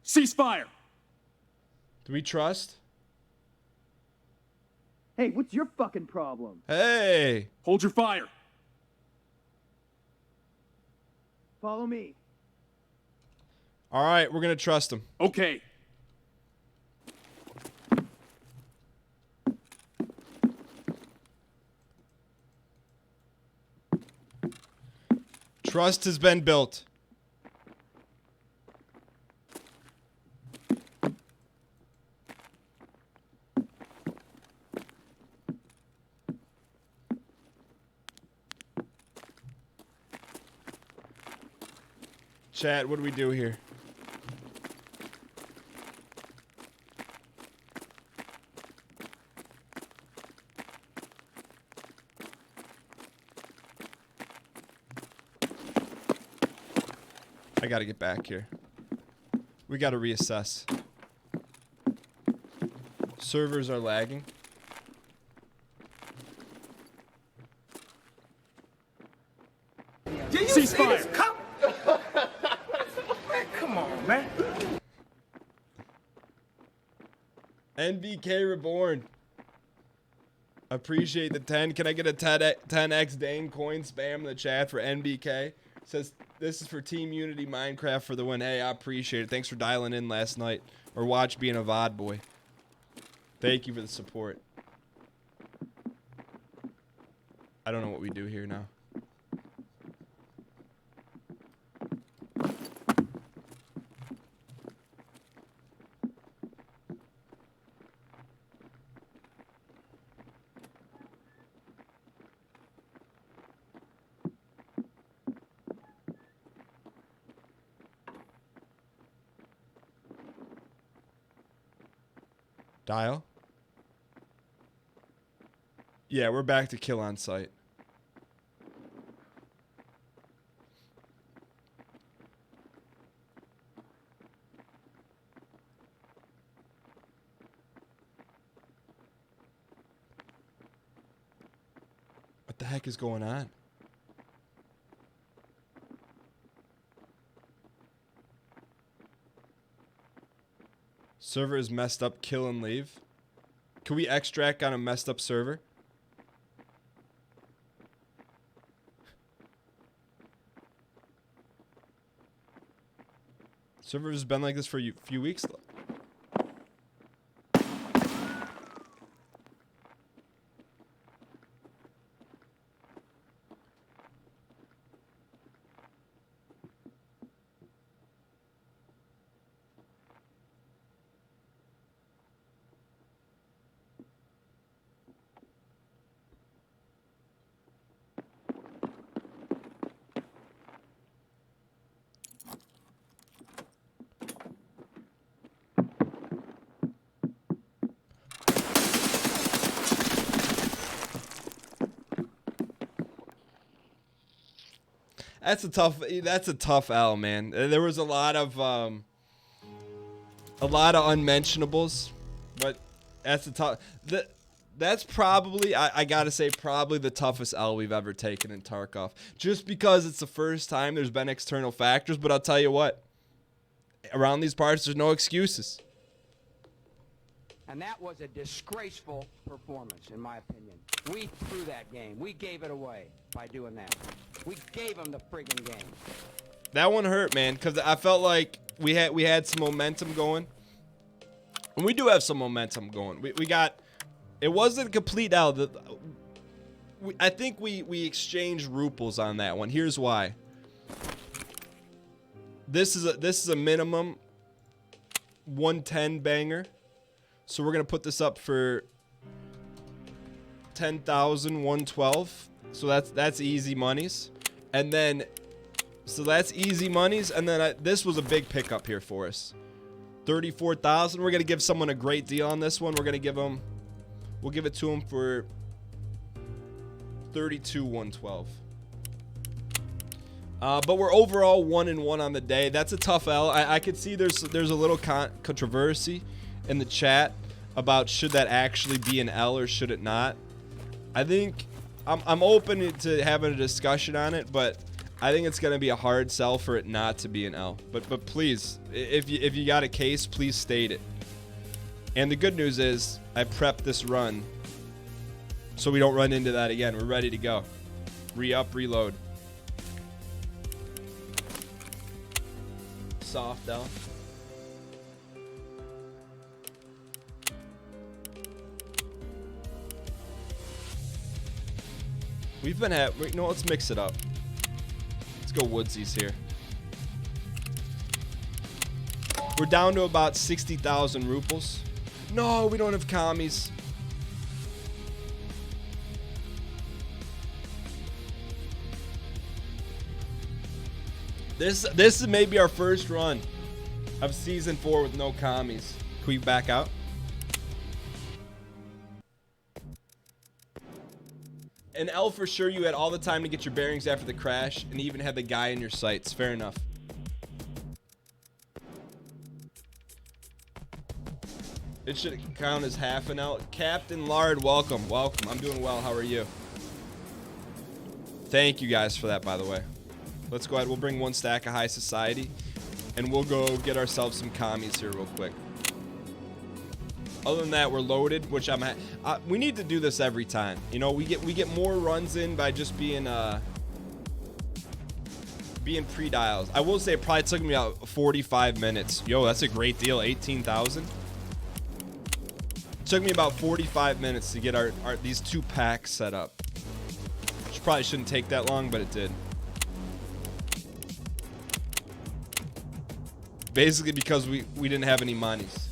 Cease fire. Do we trust? Hey, what's your fucking problem? Hey. Hold your fire. Follow me. All right, we're going to trust him. Okay. Trust has been built. Chat, what do we do here? I gotta get back here. We gotta reassess. Servers are lagging. Do you Cease see fire. this cup? Man, come on, man. NBK Reborn. Appreciate the 10. Can I get a 10x Dane coin spam in the chat for NBK? Says this is for Team Unity Minecraft for the win. Hey, I appreciate it. Thanks for dialing in last night or watch being a VOD boy. Thank you for the support. I don't know what we do here now. Dial. Yeah, we're back to kill on site. What the heck is going on? Server is messed up, kill and leave. Can we extract on a messed up server? Server has been like this for a few weeks though. That's a tough L, man. There was a lot of unmentionables, but that's a tough. That's probably, I gotta say, probably the toughest L we've ever taken in Tarkov. Just because it's the first time there's been external factors, but I'll tell you what, around these parts, there's no excuses. And that was a disgraceful performance, in my opinion. We threw that game. We gave it away by doing that. We gave them the friggin' game. That one hurt, man, because I felt like we had some momentum going. And we do have some momentum going. We got... It wasn't a complete L. I think we exchanged ruples on that one. Here's why. This is a minimum 110 banger. So we're gonna put this up for 10,112. So that's easy monies, and then so that's easy monies, and then this was a big pickup here for us. 34,000. We're gonna give someone a great deal on this one. We're gonna give them. We'll give it to him for 32,112. But we're overall 1-1 on the day. That's a tough L. I could see there's a little controversy in the chat about should that actually be an L or should it not. I think I'm open to having a discussion on it, but I think it's gonna be a hard sell for it not to be an L. But please, if you got a case, please state it. And the good news is I prepped this run so we don't run into that again. We're ready to go. Re-up, reload. Soft L. We've been at, you know, let's mix it up. Let's go woodsies here. We're down to about 60,000 ruples. No, we don't have commies. This is maybe our first run of season 4 with no commies. Can we back out? An L for sure, you had all the time to get your bearings after the crash and even had the guy in your sights. Fair enough. It should count as half an L. Captain Lard, welcome. Welcome. I'm doing well. How are you? Thank you guys for that, by the way. Let's go ahead. We'll bring one stack of high society, and we'll go get ourselves some commies here real quick. Other than that, we're loaded, which we need to do this every time. You know, we get more runs in by just being pre-dials. I will say it probably took me about 45 minutes. Yo, that's a great deal. 18,000. Took me about 45 minutes to get our these 2 packs set up. Which probably shouldn't take that long, but it did. Basically because we didn't have any monies.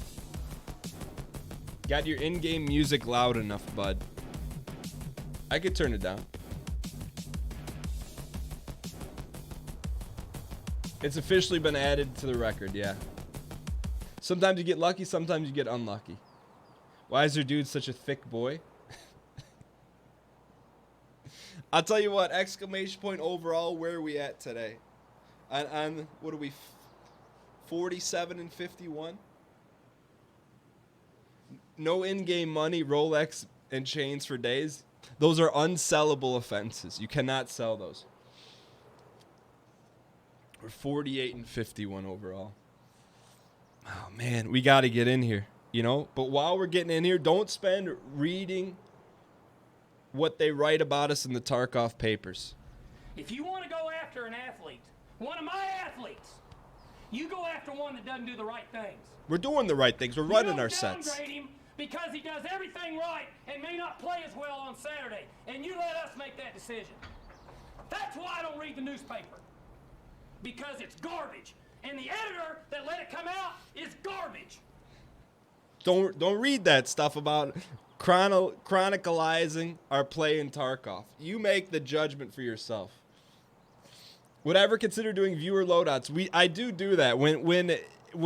Got your in-game music loud enough, bud? I could turn it down. It's officially been added to the record, yeah. Sometimes you get lucky, sometimes you get unlucky. Why is your dude such a thick boy? I'll tell you what, exclamation point overall, where are we at today? On what are we, 47 and 51? No in-game money, Rolex and chains for days. Those are unsellable offenses. You cannot sell those. We're 48 and 51 overall. Oh, man, we got to get in here, you know? But while we're getting in here, don't spend reading what they write about us in the Tarkov papers. If you want to go after an athlete, one of my athletes, you go after one that doesn't do the right things. We're doing the right things. We're running our sets. Downgrade him because he does everything right and may not play as well on Saturday, and you let us make that decision. That's why I don't read the newspaper, because it's garbage, and the editor that let it come out is garbage. Don't read that stuff about chronicalizing our play in Tarkov. You make the judgment for yourself. Would I ever consider doing viewer loadouts? I do that when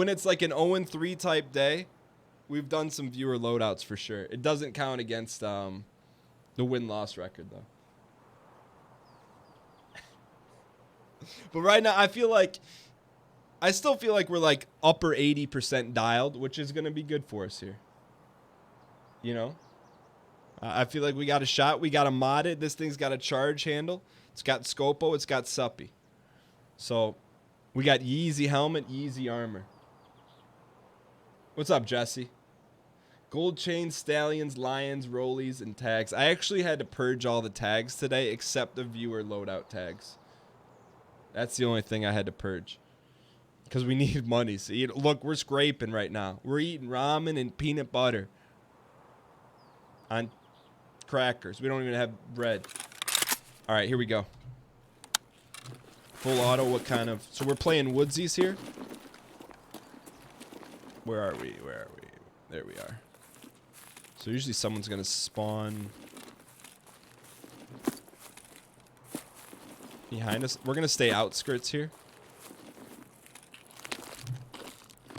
it's like an 0-3 type day. We've done some viewer loadouts for sure. It doesn't count against the win-loss record though. But right now, I still feel like we're like upper 80% dialed, which is going to be good for us here. You know? I feel like we got a shot. We got to mod it. This thing's got a charge handle. It's got Scopo. It's got Suppy. So we got Yeezy helmet, Yeezy armor. What's up, Jesse? Gold chains, stallions, lions, rollies, and tags. I actually had to purge all the tags today except the viewer loadout tags. That's the only thing I had to purge. Because we need money. See, look, we're scraping right now. We're eating ramen and peanut butter on crackers. We don't even have bread. All right, here we go. Full auto, what kind of... So we're playing woodsies here. Where are we? Where are we? There we are. So usually someone's going to spawn behind us. We're going to stay outskirts here.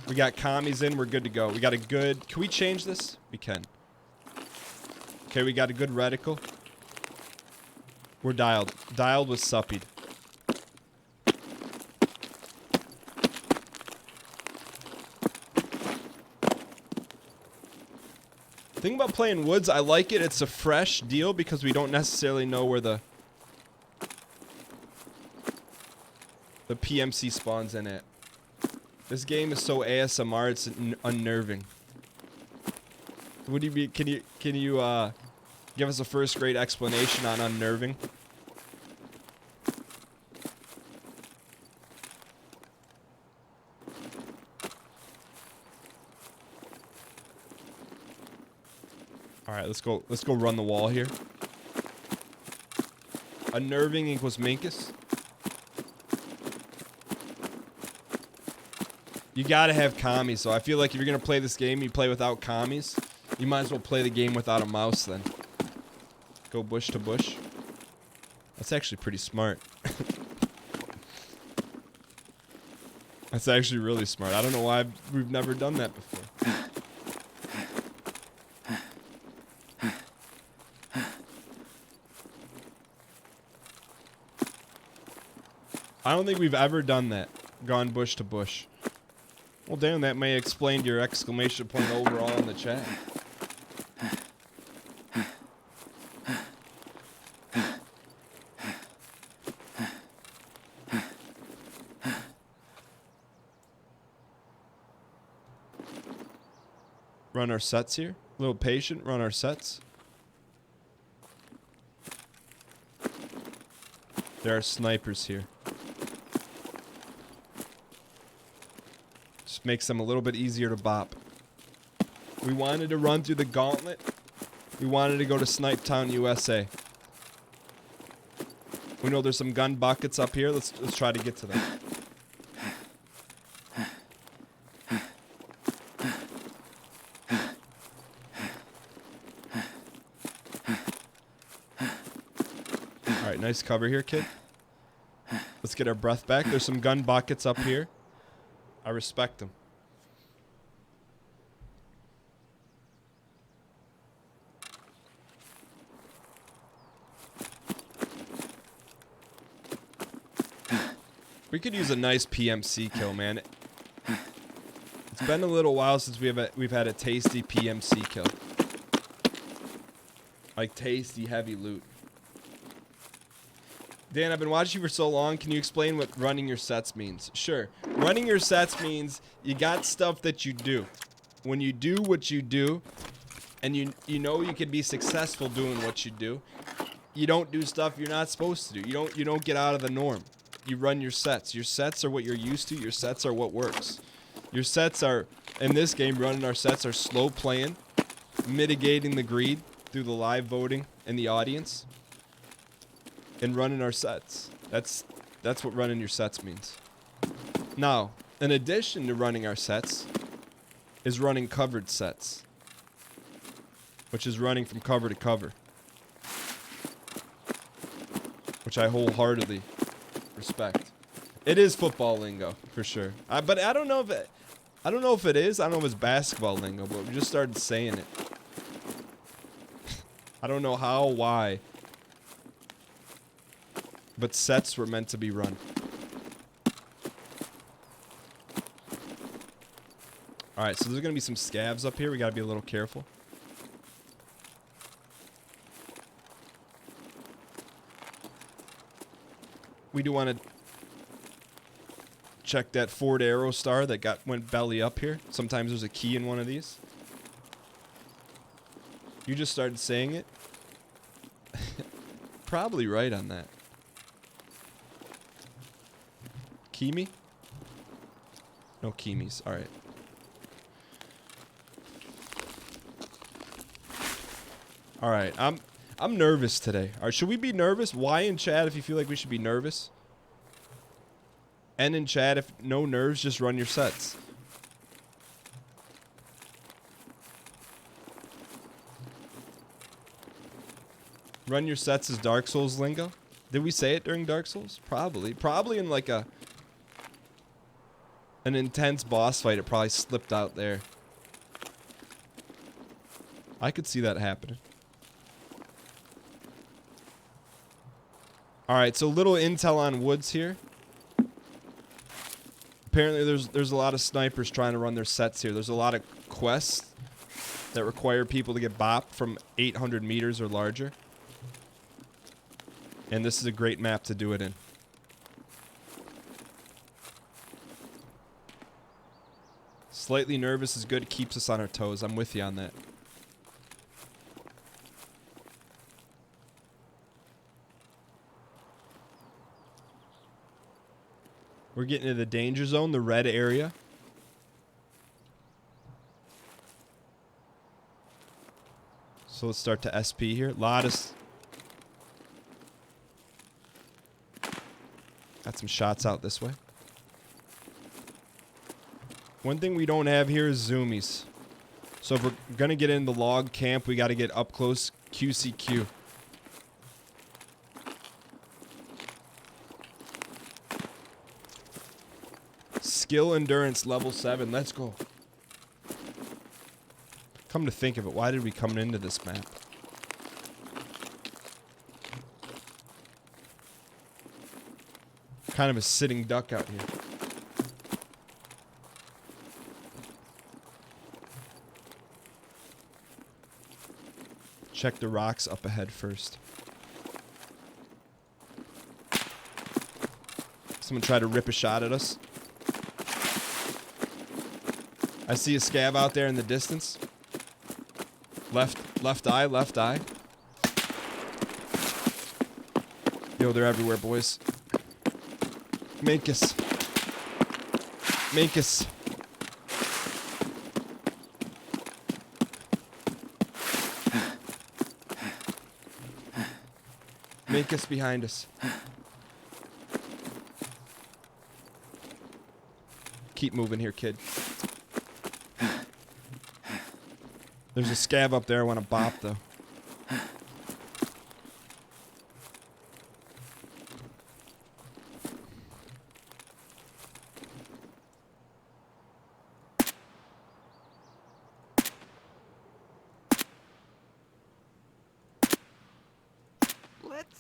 We got commies in. We're good to go. We got a good... Can we change this? We can. Okay, we got a good reticle. We're dialed. Dialed with suppied. Thing about playing woods, I like it. It's a fresh deal because we don't necessarily know where the PMC spawns in it. This game is so ASMR, it's unnerving. What do you mean? Can you give us a first grade explanation on unnerving? All right, let's go run the wall here. Unnerving equals Minkus. You gotta have commies, so I feel like if you're gonna play this game, you play without commies. You might as well play the game without a mouse then. Go bush to bush. That's actually pretty smart. That's actually really smart. I don't know why we've never done that before. I don't think we've ever done that. Gone bush to bush. Well, damn, that may explain your exclamation point overall in the chat. Run our sets here. A little patient, run our sets. There are snipers here. Just makes them a little bit easier to bop. We wanted to run through the gauntlet. We wanted to go to Snipe Town, USA. We know there's some gun buckets up here. Let's try to get to them. All right, nice cover here, kid. Let's get our breath back. There's some gun buckets up here. I respect them. We could use a nice PMC kill, man. It's been a little while since we've had a tasty PMC kill. Like tasty heavy loot. Dan, I've been watching you for so long. Can you explain what running your sets means? Sure. Running your sets means you got stuff that you do. When you do what you do, and you know you can be successful doing what you do, you don't do stuff you're not supposed to do. You don't get out of the norm. You run your sets. Your sets are what you're used to. Your sets are what works. Your sets are, in this game, running our sets are slow playing, mitigating the greed through the live voting and the audience, and running our sets. That's what running your sets means. Now, in addition to running our sets, is running covered sets, which is running from cover to cover, which I wholeheartedly respect. It is football lingo for sure. But I don't know if it is. I don't know if it's basketball lingo, but we just started saying it. I don't know how, why. But sets were meant to be run. Alright, so there's going to be some scavs up here. We got to be a little careful. We do want to check that Ford Aerostar that went belly up here. Sometimes there's a key in one of these. You just started saying it. Probably right on that. Kimi? No Kimis. Alright. Alright, I'm nervous today. Alright, should we be nervous? Why in chat if you feel like we should be nervous? And in chat, if no nerves, just run your sets. Run your sets is Dark Souls lingo? Did we say it during Dark Souls? Probably. Probably in like an intense boss fight, it probably slipped out there. I could see that happening. Alright, so little intel on woods here. Apparently there's a lot of snipers trying to run their sets here. There's a lot of quests that require people to get bopped from 800 meters or larger. And this is a great map to do it in. Slightly nervous is good. It keeps us on our toes. I'm with you on that. We're getting to the danger zone, the red area. So let's start to SP here. Got some shots out this way. One thing we don't have here is zoomies. So if we're going to get in the log camp, we got to get up close QCQ. Skill endurance level 7. Let's go. Come to think of it, why did we come into this map? Kind of a sitting duck out here. Check the rocks up ahead first. Someone tried to rip a shot at us. I see a scav out there in the distance. Left eye, left eye. Yo, they're everywhere, boys. Mankus. Mankus. Mankus behind us. Keep moving here, kid. There's a scav up there I want to bop, though.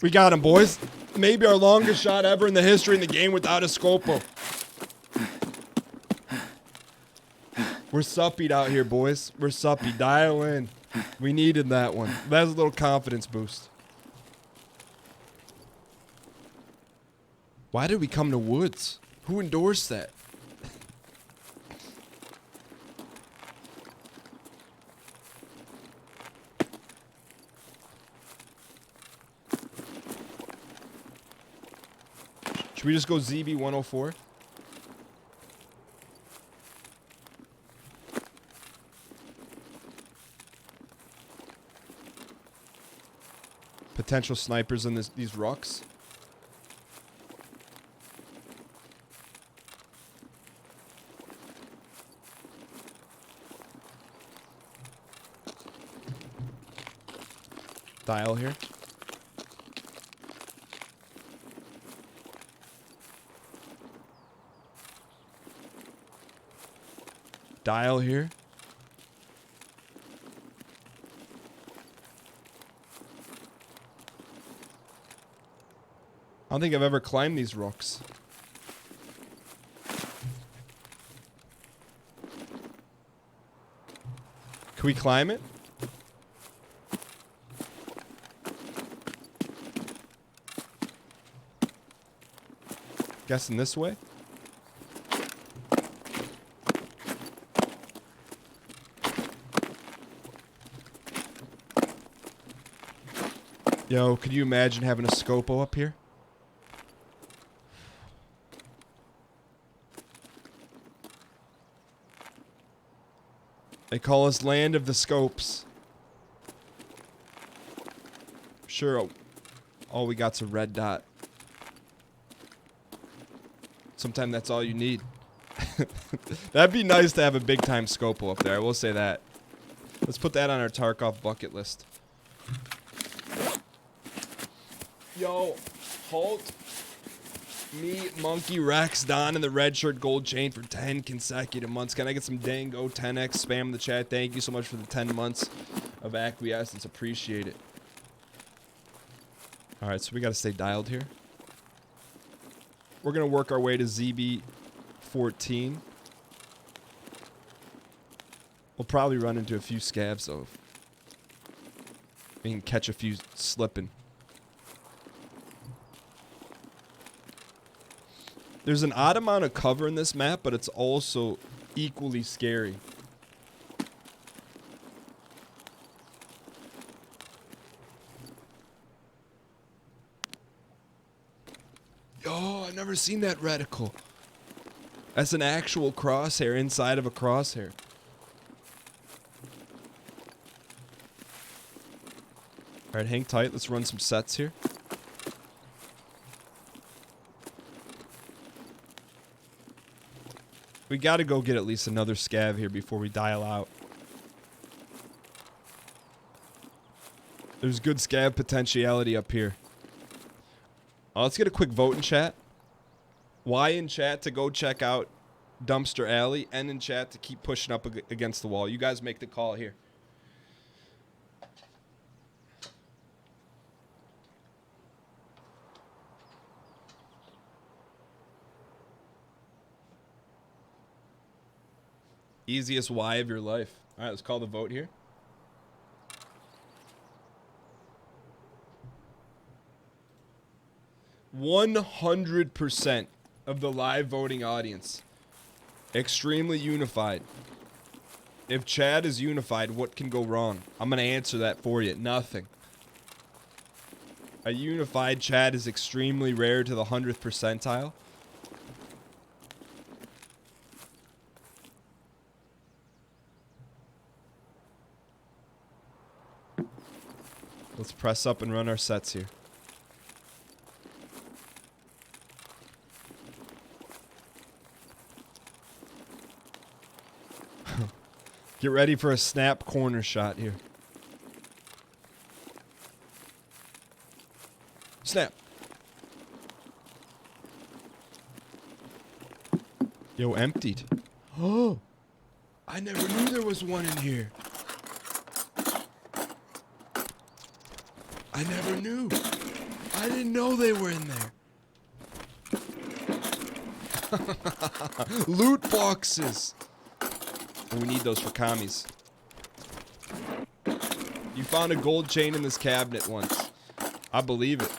We got him, boys. Maybe our longest shot ever in the history in the game without a scopo. We're suppied out here, boys. We're suppy. Dial in. We needed that one. That's a little confidence boost. Why did we come to woods? Who endorsed that? Should we just go ZB 104? Potential snipers in these rocks. Dial here. Dial here. I don't think I've ever climbed these rocks. Can we climb it? Guessing this way? Yo, could you imagine having a scopo up here? They call us land of the scopes. Sure, all we got's a red dot. Sometimes that's all you need. That'd be nice to have a big time scopo up there, I will say that. Let's put that on our Tarkov bucket list. Yo, Holt, me, Monkey, Rex, Don, and the red shirt gold chain for 10 consecutive months. Can I get some Dango 10x spam in the chat? Thank you so much for the 10 months of acquiescence. Appreciate it. Alright, so we gotta stay dialed here. We're gonna work our way to ZB 14. We'll probably run into a few scavs though. We can catch a few slipping. There's an odd amount of cover in this map, but it's also equally scary. Yo, I've never seen that reticle. That's an actual crosshair inside of a crosshair. Alright, hang tight. Let's run some sets here. We gotta go get at least another scav here before we dial out. There's good scav potentiality up here. Let's get a quick vote in chat. Y in chat to go check out Dumpster Alley, and in chat to keep pushing up against the wall. You guys make the call here. Easiest Y of your life. All right, let's call the vote here. %100% of the live voting audience. Extremely unified. If Chad is unified, what can go wrong? I'm going to answer that for you. Nothing. A unified Chad is extremely rare to the 100th percentile. Let's press up and run our sets here. Get ready for a snap corner shot here. Snap. Yo, emptied. Oh, I never knew there was one in here. I never knew. I didn't know they were in there. Loot boxes. We need those for commies. You found a gold chain in this cabinet once. I believe it.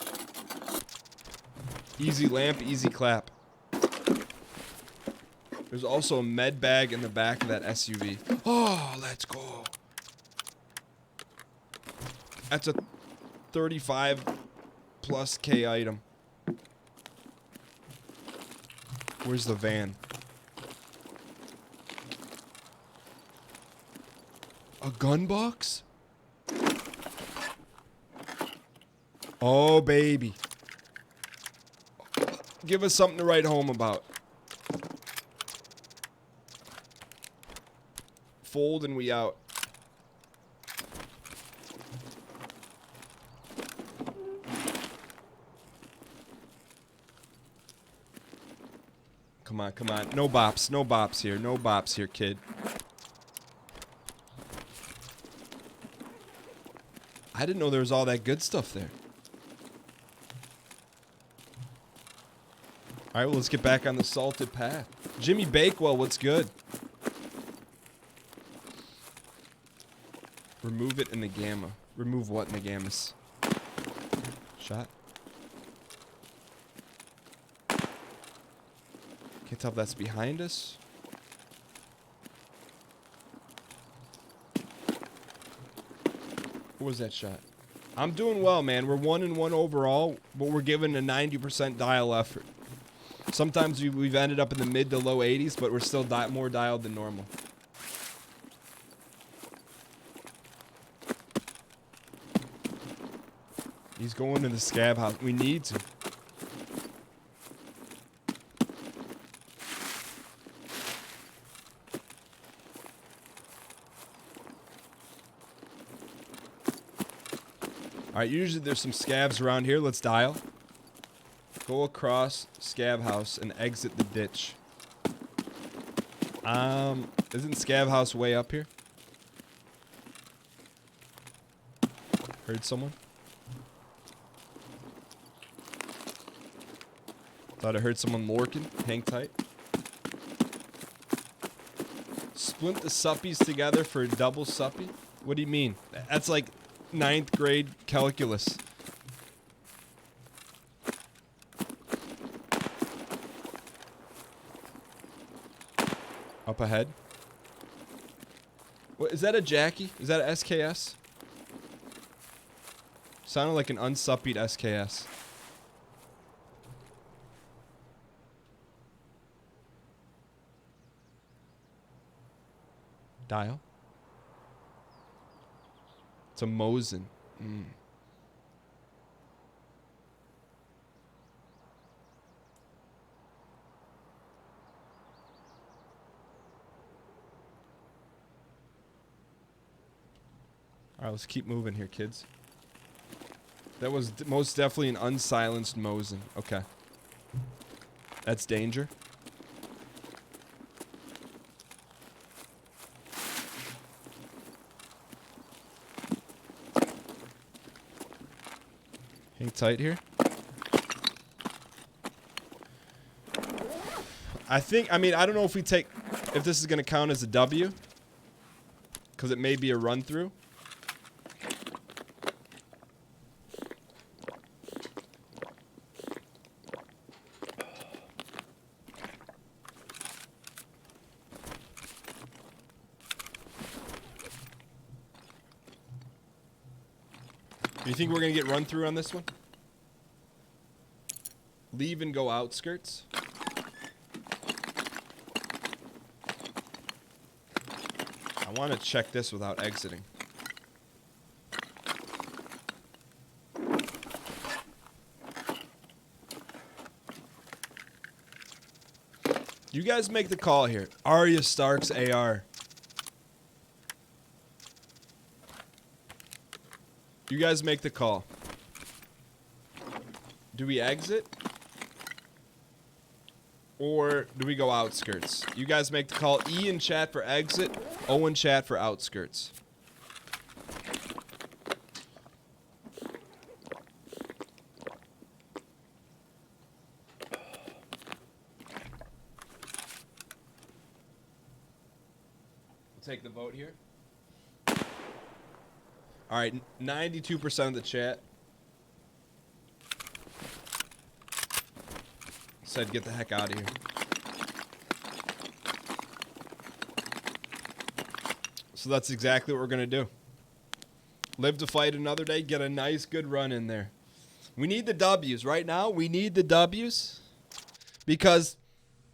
Easy lamp, easy clap. There's also a med bag in the back of that SUV. Oh, let's go. That's a 35 plus K item. Where's the van? A gun box? Oh, baby. Give us something to write home about. Fold and we out. Come on, come on. No bops. No bops here. No bops here, kid. I didn't know there was all that good stuff there. Alright, well, let's get back on the salted path. Jimmy Bakewell, what's good? Remove it in the gamma. Remove what in the gammas? Shot. Can't tell if that's behind us. What was that shot? I'm doing well, man. We're 1-1 overall, but we're given a 90% dial effort. Sometimes we've ended up in the mid to low 80s, but we're still more dialed than normal. He's going to the scab house. We need to. Alright, usually there's some scabs around here. Let's dial. Go across scab house and exit the ditch. Isn't scab house way up here? Heard someone? Thought I heard someone lurking. Hang tight. Splint the suppies together for a double suppy? What do you mean? That's like 9th grade calculus. Up ahead. What is that, a Jackie? Is that a SKS? Sounded like an unsuppied SKS. Dial. It's a Mosin. Alright, let's keep moving here, kids. That was most definitely an unsilenced Mosin. Okay. That's danger. Hang tight here. I don't know if if this is going to count as a W. Because it may be a run through. Do you think we're going to get run through on this one? Leave and go outskirts. I want to check this without exiting. You guys make the call here. Arya Stark's AR. You guys make the call. Do we exit? Or do we go outskirts? You guys make the call. E in chat for exit. O in chat for outskirts. take the vote here. All right, 92% of the chat said get the heck out of here. So that's exactly what we're going to do. Live to fight another day, get a nice good run in there. We need the W's right now. We need the W's because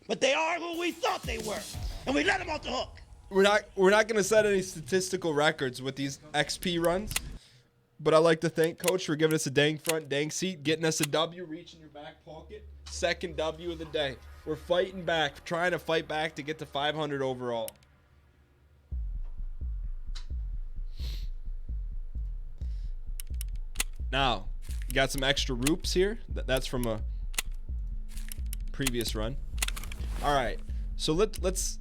But they are who we thought they were, and we let them off the hook. we're not going to set any statistical records with these XP runs. But I'd like to thank Coach for giving us a dang front, dang seat, getting us a W, reaching your back pocket. Second W of the day. We're fighting back, trying to fight back to get to 500 overall. Now, you got some extra roops here. That's from a previous run. All right, so let's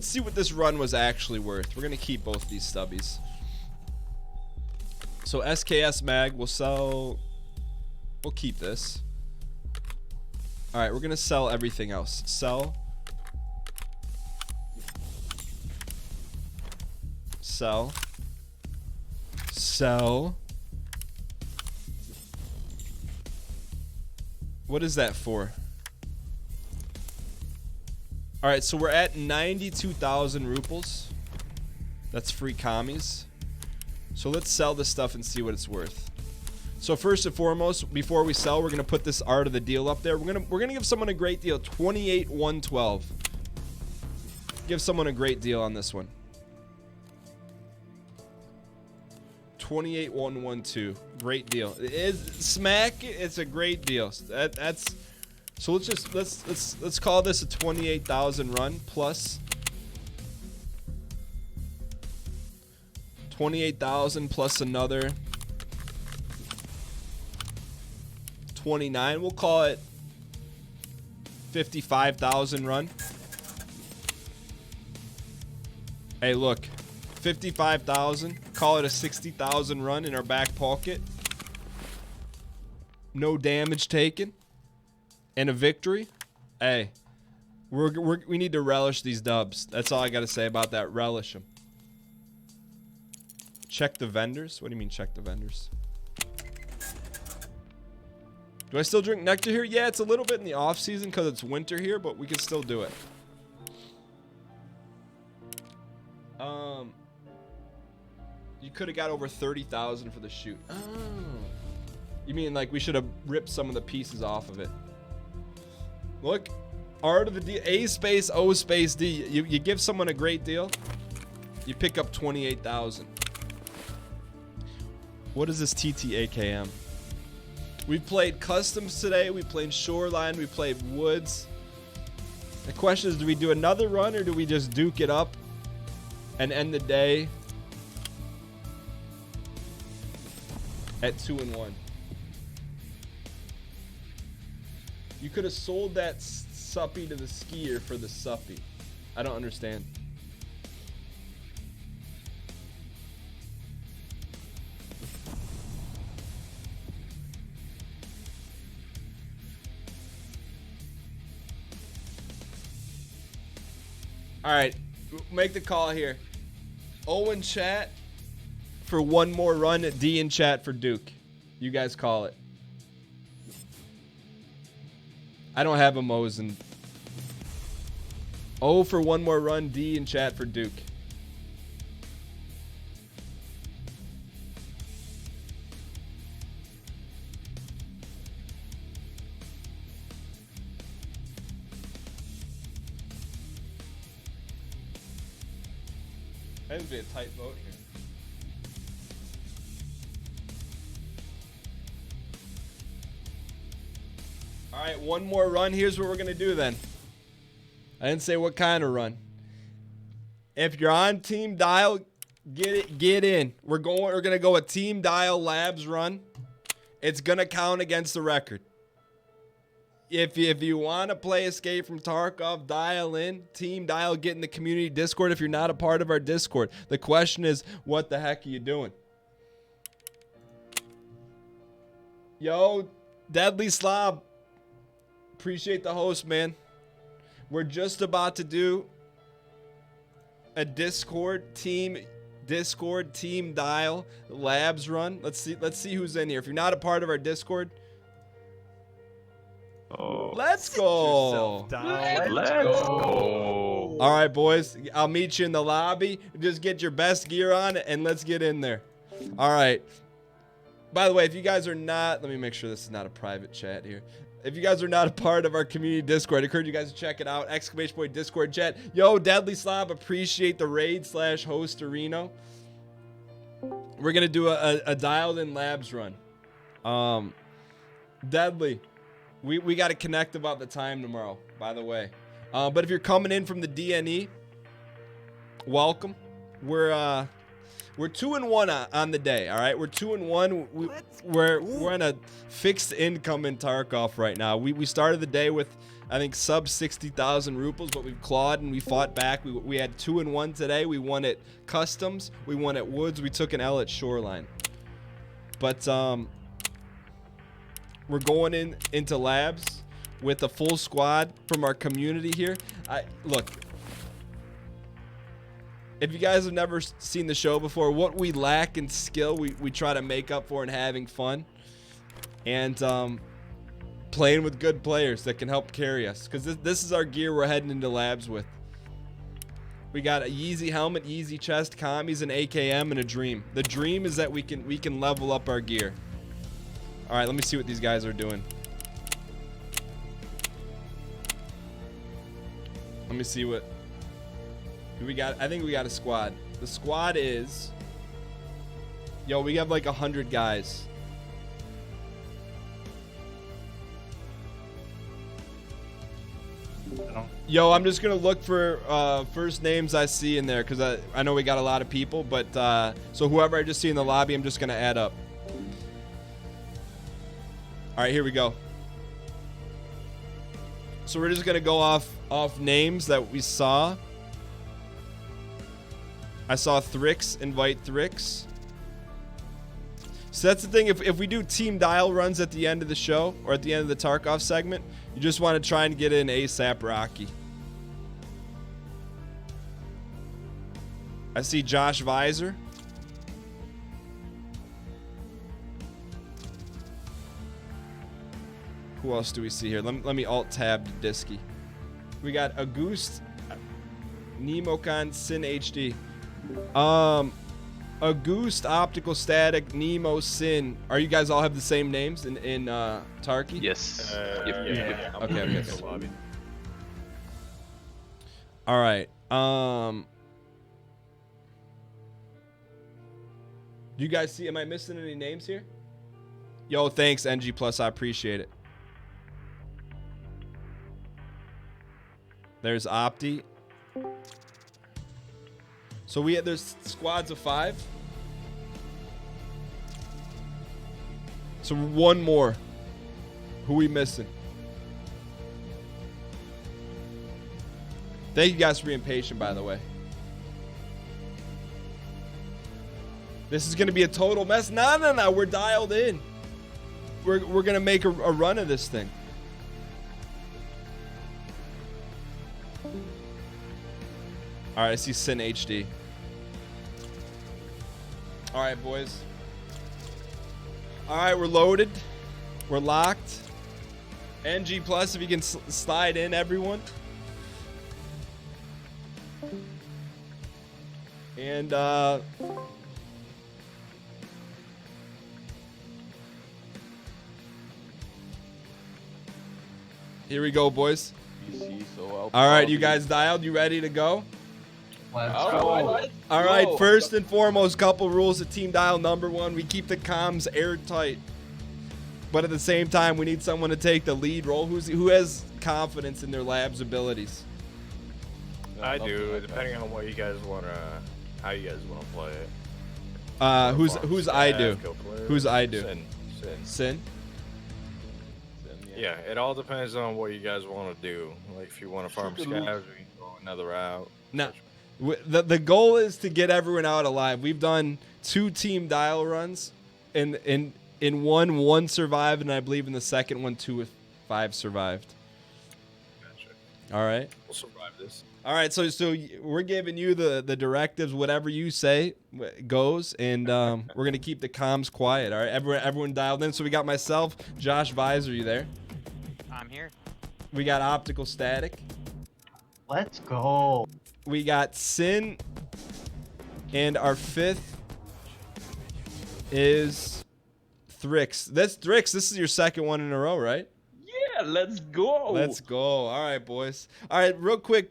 see what this run was actually worth. We're gonna keep both these stubbies. So SKS mag will sell. We'll keep this. All right, we're gonna sell everything else. Sell. Sell. Sell. What is that for? All right, so we're at 92,000 ruples. That's free commies. So let's sell this stuff and see what it's worth. So first and foremost, before we sell, we're gonna put this art of the deal up there. We're gonna give someone a great deal. 28,112. Give someone a great deal on this one. 28,112. Great deal. It is smack. It's a great deal. That's so. Let's call this a 28,000 run plus 28,000 plus another 29. We'll call it 55,000 run. Hey, look, 55,000. Call it a 60,000 run in our back pocket. No damage taken, and a victory. Hey, we need to relish these dubs. That's all I got to say about that. Relish them. Check the vendors. What do you mean check the vendors? Do I still drink nectar here? Yeah, it's a little bit in the off season because it's winter here, but we can still do it. You could have got over 30,000 for the shoot. Oh. You mean like we should have ripped some of the pieces off of it? Look, art of the deal. A space O space D. You give someone a great deal, you pick up 28,000. What is this TTAKM? We've played customs today. We played shoreline. We played woods. The question is, do we do another run or do we just duke it up and end the day at 2-1? You could have sold that suppy to the skier for the suppy. I don't understand. All right, make the call here. O in chat for one more run, D in chat for Duke. You guys call it. I don't have a Mosin. O for one more run, D in chat for Duke. That would be a tight vote here. All right, one more run. Here's what we're going to do then. I didn't say what kind of run. If you're on Team Dial, get in. We're going to go a Team Dial Labs run. It's going to count against the record. If you want to play Escape from Tarkov, dial in. Team Dial, get in the community Discord if you're not a part of our Discord. The question is, what the heck are you doing? Yo, Deadly Slob. Appreciate the host, man. We're just about to do a Discord team dial labs run. Let's see who's in here. If you're not a part of our Discord, let's go. Let's go. All right, boys. I'll meet you in the lobby. Just get your best gear on and let's get in there. All right. By the way, if you guys are not, let me make sure this is not a private chat here. If you guys are not a part of our community Discord, I encourage you guys to check it out. ! Discord chat. Yo, Deadly Slob, appreciate the raid / host Reno. We're going to do a dialed in labs run. Deadly. We got to connect about the time tomorrow, by the way. But if you're coming in from the DNE, welcome. We're 2-1 on the day. All right, we're 2-1. We're on a fixed income in Tarkov right now. We started the day with, I think, sub 60,000 rubles, but we've clawed and we fought back. We had 2-1 today. We won at Customs. We won at Woods. We took an L at Shoreline. But we're going into labs with a full squad from our community here. Look. If you guys have never seen the show before, what we lack in skill, we try to make up for in having fun. And playing with good players that can help carry us. Because this is our gear we're heading into labs with. We got a Yeezy helmet, Yeezy chest, commies, an AKM, and a Dream. The Dream is that we can level up our gear. Alright, let me see what these guys are doing. Let me see what... we got. I think we got a squad. The squad is, yo, we have like 100 guys. Yo, I'm just gonna look for first names I see in there because I know we got a lot of people, but so whoever I just see in the lobby, I'm just gonna add up. All right, here we go. So we're just gonna go off names that we saw. I saw Thrix invite Thrix. So that's the thing. If we do team dial runs at the end of the show or at the end of the Tarkov segment, you just want to try and get in ASAP Rocky. I see Josh Visor. Who else do we see here? Let me alt tab to Disky. We got Auguste, Nemocon, Sin HD. Auguste, Optical Static, Nemo, Sin. Are you guys all have the same names in Tarky? Yes. Yeah. Okay. All right. You guys see? Am I missing any names here? Yo, thanks NG Plus. I appreciate it. There's Opti. So there's squads of 5. So one more. Who we missing? Thank you guys for being patient, by the way. This is gonna be a total mess. No. We're dialed in. We're gonna make a run of this thing. All right, I see Sin HD. All right, boys. All right, we're loaded. We're locked. NG Plus, if you can slide in, everyone. And here we go, boys. All right, you guys dialed. You ready to go? Let's go. All right, first and foremost, couple rules of team dial. Number 1, we keep the comms airtight. But at the same time, we need someone to take the lead role. Who has confidence in their lab's abilities? I do, depending on what you guys how you guys wanna play it. Who's I do? Who's I do? Sin. Yeah, it all depends on what you guys want to do. Like if you want to farm scavs, we can go another route. No, the goal is to get everyone out alive. We've done 2 team dial runs, in one survived, and I believe in the second one 2 with 5 survived. Gotcha. All right. We'll survive this. All right, so we're giving you the directives. Whatever you say goes, and we're gonna keep the comms quiet. All right, everyone dialed in. So we got myself, Josh Visor. You there? I'm here. We got Optical Static. Let's go. We got Sin, and our fifth is Thrix. That's Thrix. This is your second one in a row, right? Yeah, let's go. Let's go. All right, boys. All right, real quick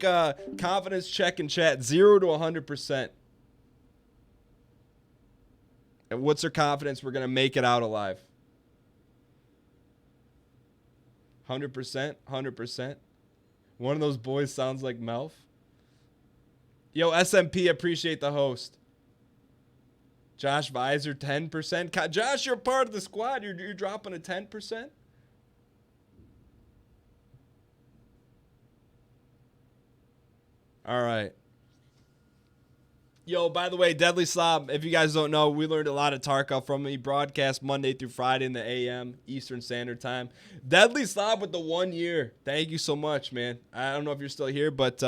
confidence check in chat. 0 to 100%. And what's their confidence we're going to make it out alive? 100%? 100%? One of those boys sounds like Melf. Yo, SMP, appreciate the host. Josh Visor, 10%. Josh, you're part of the squad. You're dropping a 10%? All right. Yo, by the way, Deadly Slob, if you guys don't know, we learned a lot of Tarkov from him. He broadcasts Monday through Friday in the AM, Eastern Standard Time. Deadly Slob with the 1 year. Thank you so much, man. I don't know if you're still here, but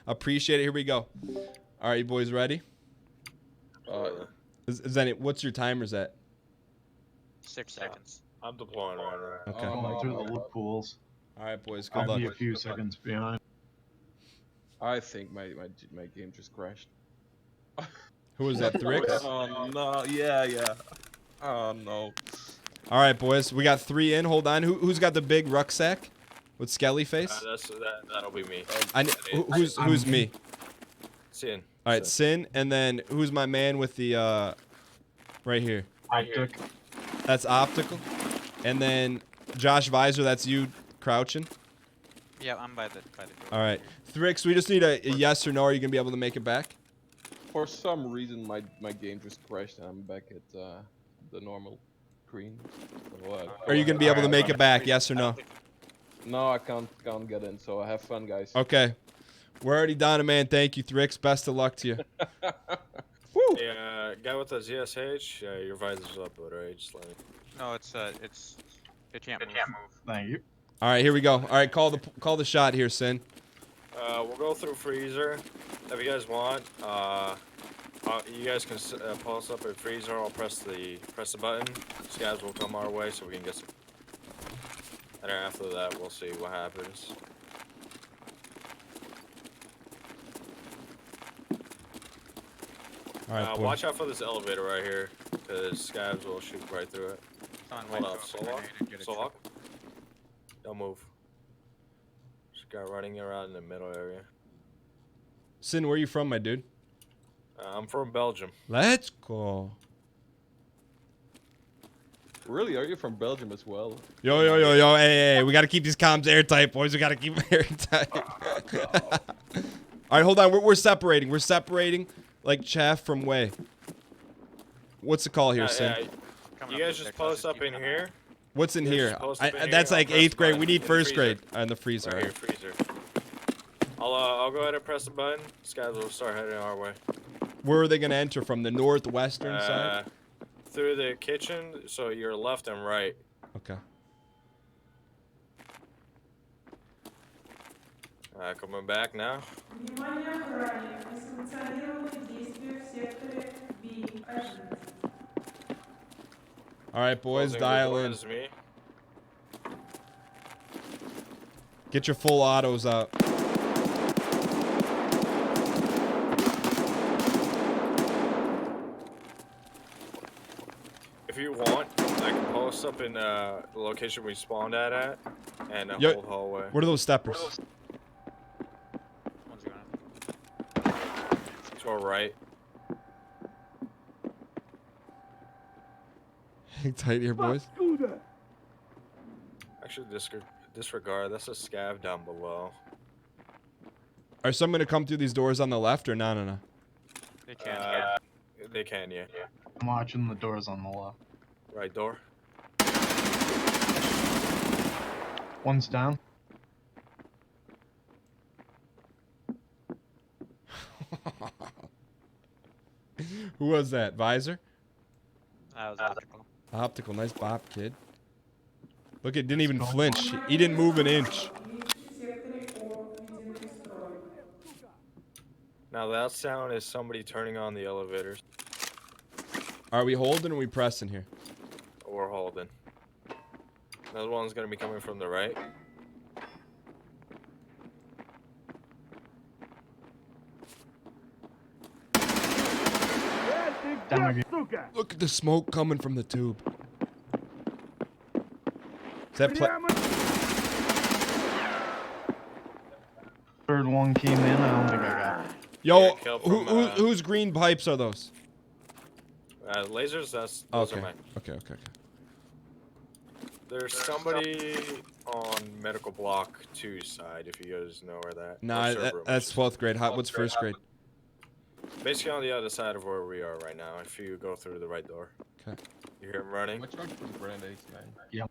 appreciate it. Here we go. All right, you boys ready? What's your timers at? 6 seconds. I'm deploying right now. Okay. Going through the loot pools. All right, boys. Good I'll luck. be a few seconds behind. I think my game just crashed. Who was that, Thrix? Oh no, yeah. Oh no. All right, boys. We got 3 in. Hold on. Who's got the big rucksack with Skelly face? That'll be me. Who's me? Sin. All right, Sin, and then who's my man with the right here? Optic. That's Optical, and then Josh Visor. That's you crouching. Yeah, I'm by the door. All right, Thrix. We just need a yes or no. Are you gonna be able to make it back? For some reason, my game just crashed and I'm back at the normal screen. So, Are you gonna be able to make it back? Yes or no? No, I can't get in. So have fun, guys. Okay, we're already down a man. Thank you, Thrix. Best of luck to you. Woo! Yeah, guy with the ZSH. Your visor's up, but right, just like. No, it can't move. Thank you. All right, here we go. All right, call the shot here, Sin. We'll go through freezer. If you guys want, you guys can pulse up at freezer. I'll press the button. Scabs will come our way, so we can get some. And then after that, we'll see what happens. All right, boy. Watch out for this elevator right here, because scabs will shoot right through it. Hold up, Solok. Don't move. Just got running around in the middle area. Sin, where are you from, my dude? I'm from Belgium. Let's go. Really? Are you from Belgium as well? Yo. Hey. We got to keep these comms airtight, boys. We got to keep them airtight. All right, hold on. We're separating. We're separating like chaff from whey. What's the call here, Sin? You guys just post up in here. What's in here? That's here. like 8th grade. We need 1st grade on the freezer. Right here, freezer. I'll go ahead and press the button. These guys will start heading our way. Where are they going to enter from? The northwestern side? Through the kitchen, so your left and right. Okay. Coming back now. All right, boys, dial in. Me. Get your full autos out. If you want, I can post up in the location we spawned at, and a whole hallway. What are those steppers? One's going up. To our right. Hang tight here, boys. Actually, disregard. That's a scav down below. Are some going to come through these doors on the left or no? They can. They can, yeah. I'm watching the doors on the left. Right door. One's down. Who was that? Visor? That was Optical. Optical. Nice bop, kid. Look, it didn't even flinch. He didn't move an inch. Now that sound is somebody turning on the elevators. Are we holding or are we pressing here? We're holding. Another one's gonna be coming from the right. Down again. Look at the smoke coming from the tube. Is that Third one came in. I don't think I got it. Yo, Yeah, kill from, whose green pipes are those? Lasers, those Okay. are mine. Okay. There's somebody on medical block 2's side, if you guys know where that. Nah, or server room, that's 12th grade. What's first grade? basically on the other side of where we are right now, if you go through the right door. Okay. You hear him running? My charge for the brand ace, man. Yep.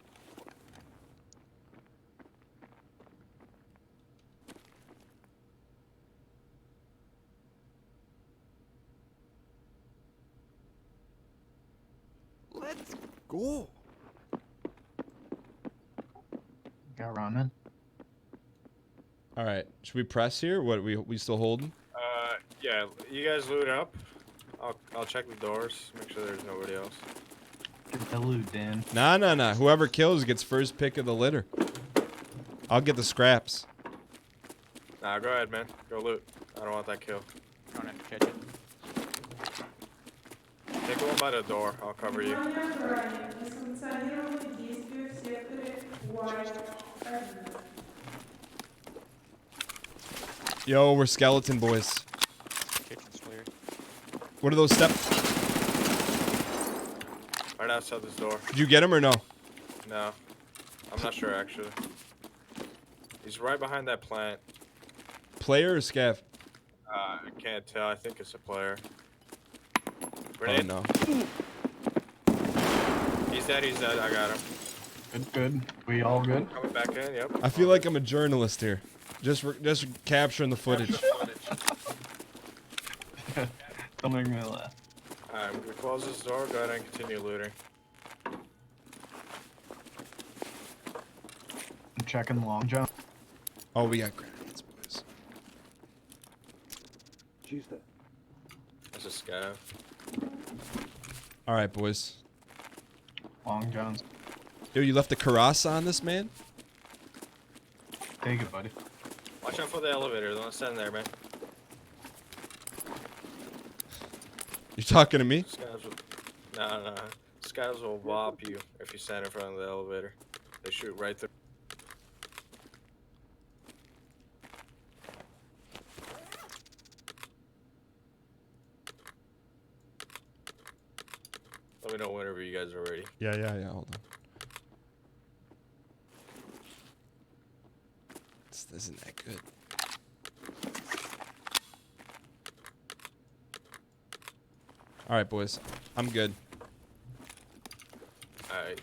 Let's go. Got running. All right. Should we press here? What we still holding? Yeah, you guys loot up. I'll check the doors, make sure there's nobody else. Get the loot, Dan. Nah. Whoever kills gets first pick of the litter. I'll get the scraps. Nah, go ahead, man. Go loot. I don't want that kill. Going in the kitchen. Take the one by the door. I'll cover you. Yo, we're skeleton boys. Kitchen's clear. What are those steps? Right outside this door. Did you get him or no? No. I'm not sure, actually. He's right behind that plant. Player or scav? I can't tell. I think it's a player. Oh Grenade. no. He's dead. I got him. Good. We all good? Coming back in, yep. I feel like I'm a journalist here. Just capturing the footage. Don't make me laugh. Alright, we close this door. Go ahead and continue looting. I'm checking long jump. Oh, we got grenades, boys. That's a scav. All right, boys. Long John's. Yo, you left the Karasa on this man? Take it, buddy. Watch out for the elevator. Don't stand there, man. You talking to me? Scavs will... No. Scavs will whop you if you stand in front of the elevator. They shoot right through. Let me know whenever you guys are ready. Yeah. Hold on. This isn't that good. All right, boys. I'm good. Alright.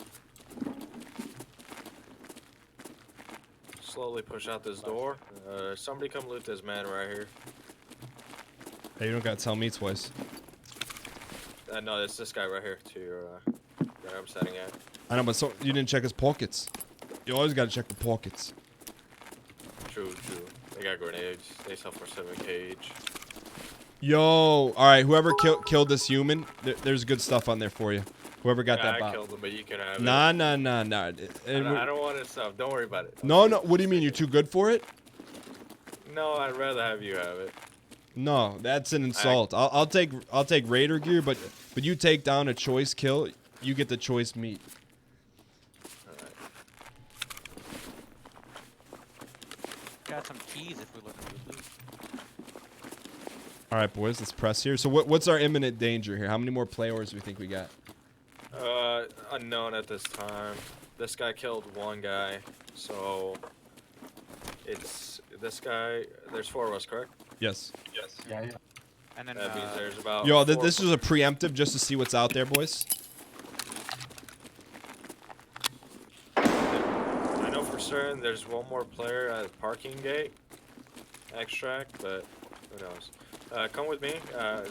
Slowly push out this door. Somebody come loot this man right here. Hey, you don't gotta tell me twice. No, it's this guy right here to your, where I'm setting at. I know, but you didn't check his pockets. You always gotta check the pockets. True. They got grenades. They suffer 7 cage. Yo, all right. Whoever killed this human, there's good stuff on there for you. Whoever got that I bot. killed him, but you can have Nah. it. I don't want his stuff. Don't worry about it. No. What do you mean? You're too good for it? No, I'd rather have you have it. No, that's an insult. I'll take raider gear, but you take down a choice kill, you get the choice meat. Alright. Got some keys if we look at the loot. All right, boys, let's press here. So what's our imminent danger here? How many more players do we think we got? Unknown at this time. This guy killed one guy, so it's this guy. There's 4 of us, correct? Yes. Yeah. And then that means there's about. Yo, this is a preemptive just to see what's out there, boys. I know for certain there's one more player at the parking gate. Extract, but who knows? Come with me,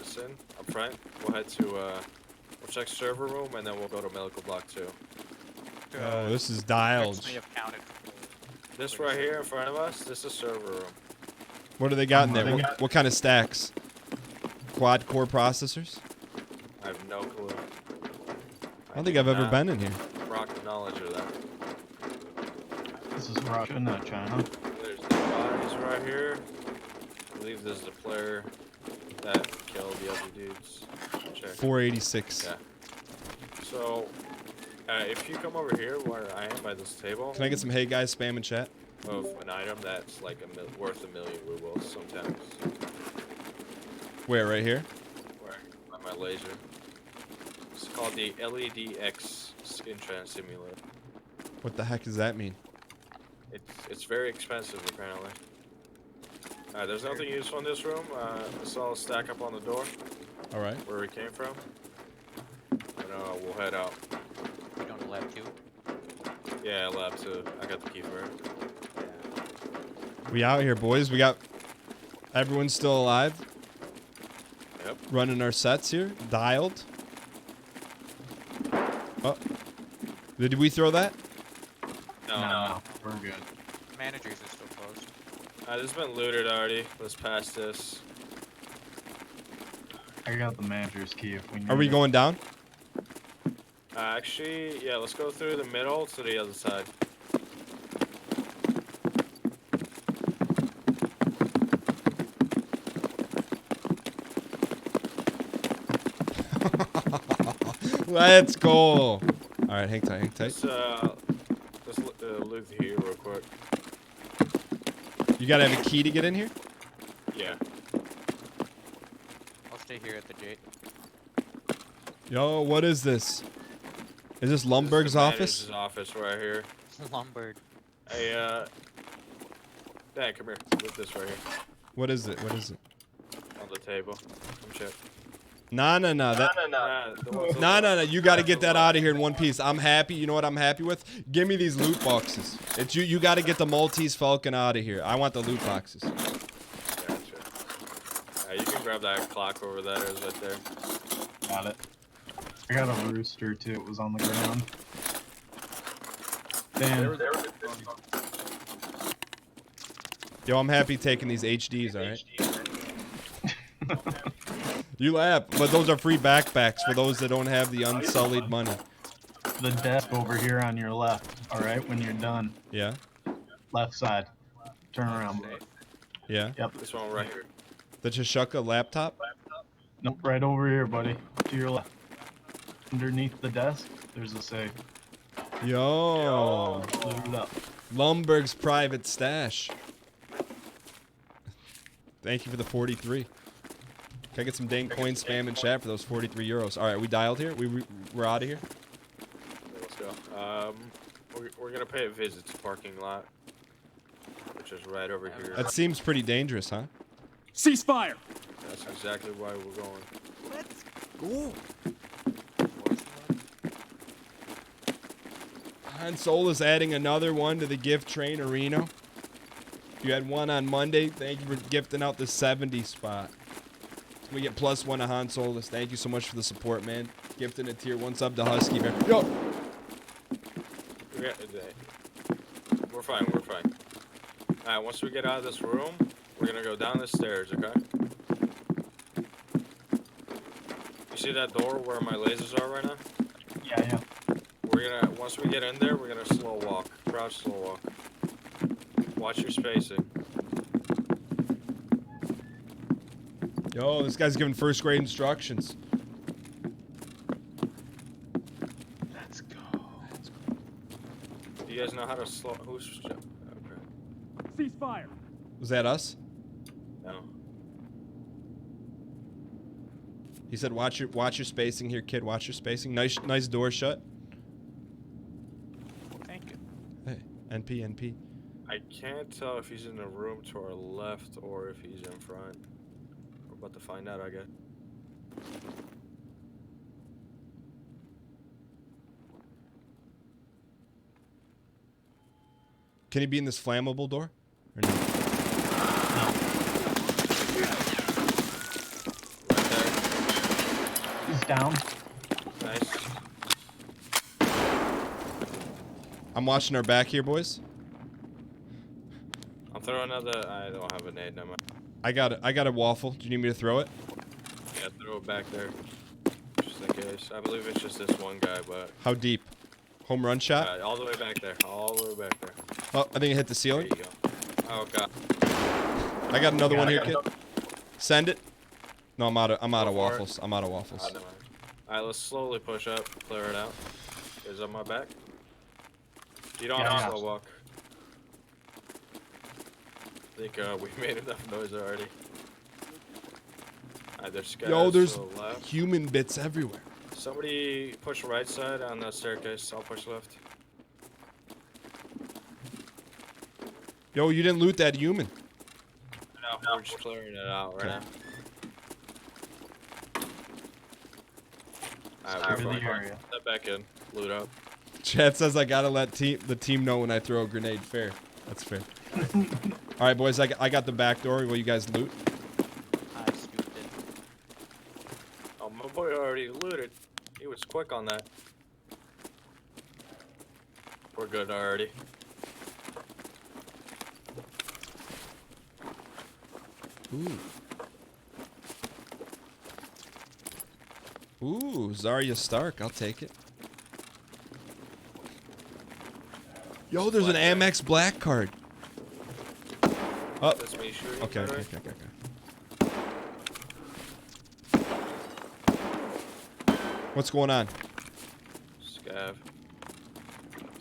Sin, up front. We'll head to, we'll check server room, and then we'll go to medical block 2. Oh, this is dialed. This right here in front of us, this is server room. What do they got in there? What kind of stacks? quad-core processors? I have no clue. I don't think I've ever been in here. Rock the knowledge of that. This is Russia, not China. There's the bodies right here. I believe this is the player that killed the other dudes. Check. 486. Yeah. So, if you come over here where I am by this table. Can I get some hey guys spam in chat? Of an item that's like worth a million rubles sometimes. Where, right here? Where? By my laser. It's called the LEDX Skin Trans Simulator. What the heck does that mean? It's very expensive apparently. There's nothing useful in this room. Let's all stack up on the door. All right. Where we came from. And we'll head out. You going to lab 2? Yeah, lab 2. I got the key for it. We out here, boys. We got everyone still alive. Yep. Running our sets here. Dialed. Oh. Did we throw that? No. We're good. Managers are still closed. This has been looted already. Let's pass this. I got the manager's key if we need Are we it. going down? Actually, yeah, let's go through the middle to the other side. Let's go. All right, hang tight, hang tight. Let's loot here real quick. You gotta have a key to get in here? Yeah. I'll stay here at the gate. Yo, what is this? Is this Lumberg's office? His office right here. Lumberg. Hey, Dan, come here. Loot this right here. What is it? What is it? On the table. Come check. Nah. You gotta get that out of here in one piece. I'm happy. You know what I'm happy with? Give me these loot boxes. It's you. You gotta get the Maltese Falcon out of here. I want the loot boxes. Gotcha. You can grab that clock over there. It's right there. Got it. I got a rooster too. It was on the ground. Damn. Yo, I'm happy taking these HDs. All right. You laugh, but those are free backpacks for those that don't have the unsullied money. The desk over here on your left. All right, when you're done. Yeah. Left side. Turn around. Yeah. Yep. This one right here. The Chishuka laptop? Nope, right over here, buddy. To your left. Underneath the desk, there's a safe. Yo. Loot it up. Lumberg's private stash. Thank you for the 43. Can I get some dang coin spam in chat for those 43 euros? All right, we dialed here. We're out of here. Let's go. We're gonna pay a visit to parking lot, which is right over here. That seems pretty dangerous, huh? Ceasefire! That's exactly why we're going. Let's go. Han Solo is adding another one to the gift train, Areno. You had one on Monday. Thank you for gifting out the 70 spot. We get +1 to Han Solus. Thank you so much for the support, man. Gifting a tier 1 sub to Husky, man. Yo! We're fine, we're fine. Alright, once we get out of this room, we're gonna go down the stairs, okay? You see that door where my lasers are right now? Yeah. Once we get in there, we're gonna slow walk. Crouch slow walk. Watch your spacing. Yo, this guy's giving first grade instructions. Let's go. Do you guys know how to slow? Who's? Okay. Ceasefire! Was that us? No. He said, "Watch your spacing here, kid. Watch your spacing. Nice door shut." Thank you. Hey, NP. I can't tell if he's in the room to our left or if he's in front. We're about to find out, I guess. Can he be in this flammable door? Or no? Right there. He's down. Nice. I'm watching our back here, boys. I'm throwing another. I don't have a nade. Never mind. I got a waffle. Do you need me to throw it? go back there. Just in case. I believe it's just this one guy, but... How deep? Home run shot? all the way back there. All the way back there. Oh, I think it hit the There ceiling. you go. Oh, God. I got another one here, kid. Send it. No, I'm out of Go for it. waffles. I'm out of waffles. Never mind. Alright, let's slowly push up. Clear it out. Is on my back? You don't have to slow walk. I think we made enough noise already. Alright, there's guys Yo, there's to the left. human bits everywhere. Somebody push right side on that staircase. I'll push left. Yo, you didn't loot that human. No, we're just clearing it out right now. Alright, Clear we're the fine. area. Step back in. Loot up. Chad says I gotta let the team know when I throw a grenade. Fair. That's fair. All right, boys. I got the back door. Will you guys loot? I scooped it. Oh, my boy already looted. He was quick on that. We're good already. Ooh, Zarya Stark. I'll take it. Yo, there's an Amex black card. Oh. That's me shooting. Okay, right? okay. What's going on? Scav.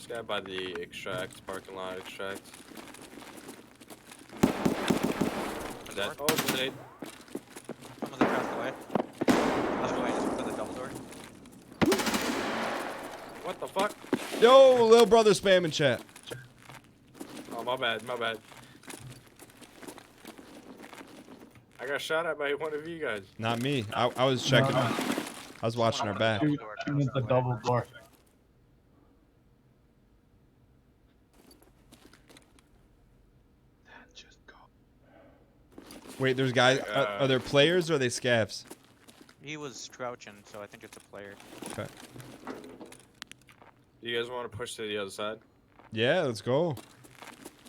Scav by the extract, parking lot extract. That, oh, grenade. Someone's across the way. Other way, just for the double door. What the fuck? Yo, little brother spamming chat. Oh, my bad, my bad. I got shot at by one of you guys. Not me. I was checking. No. I was watching our back. Shoot at the double door. Wait, there's guys. Are there players or are they scavs? He was crouching, so I think it's a player. Okay. Do you guys want to push to the other side? Yeah, let's go.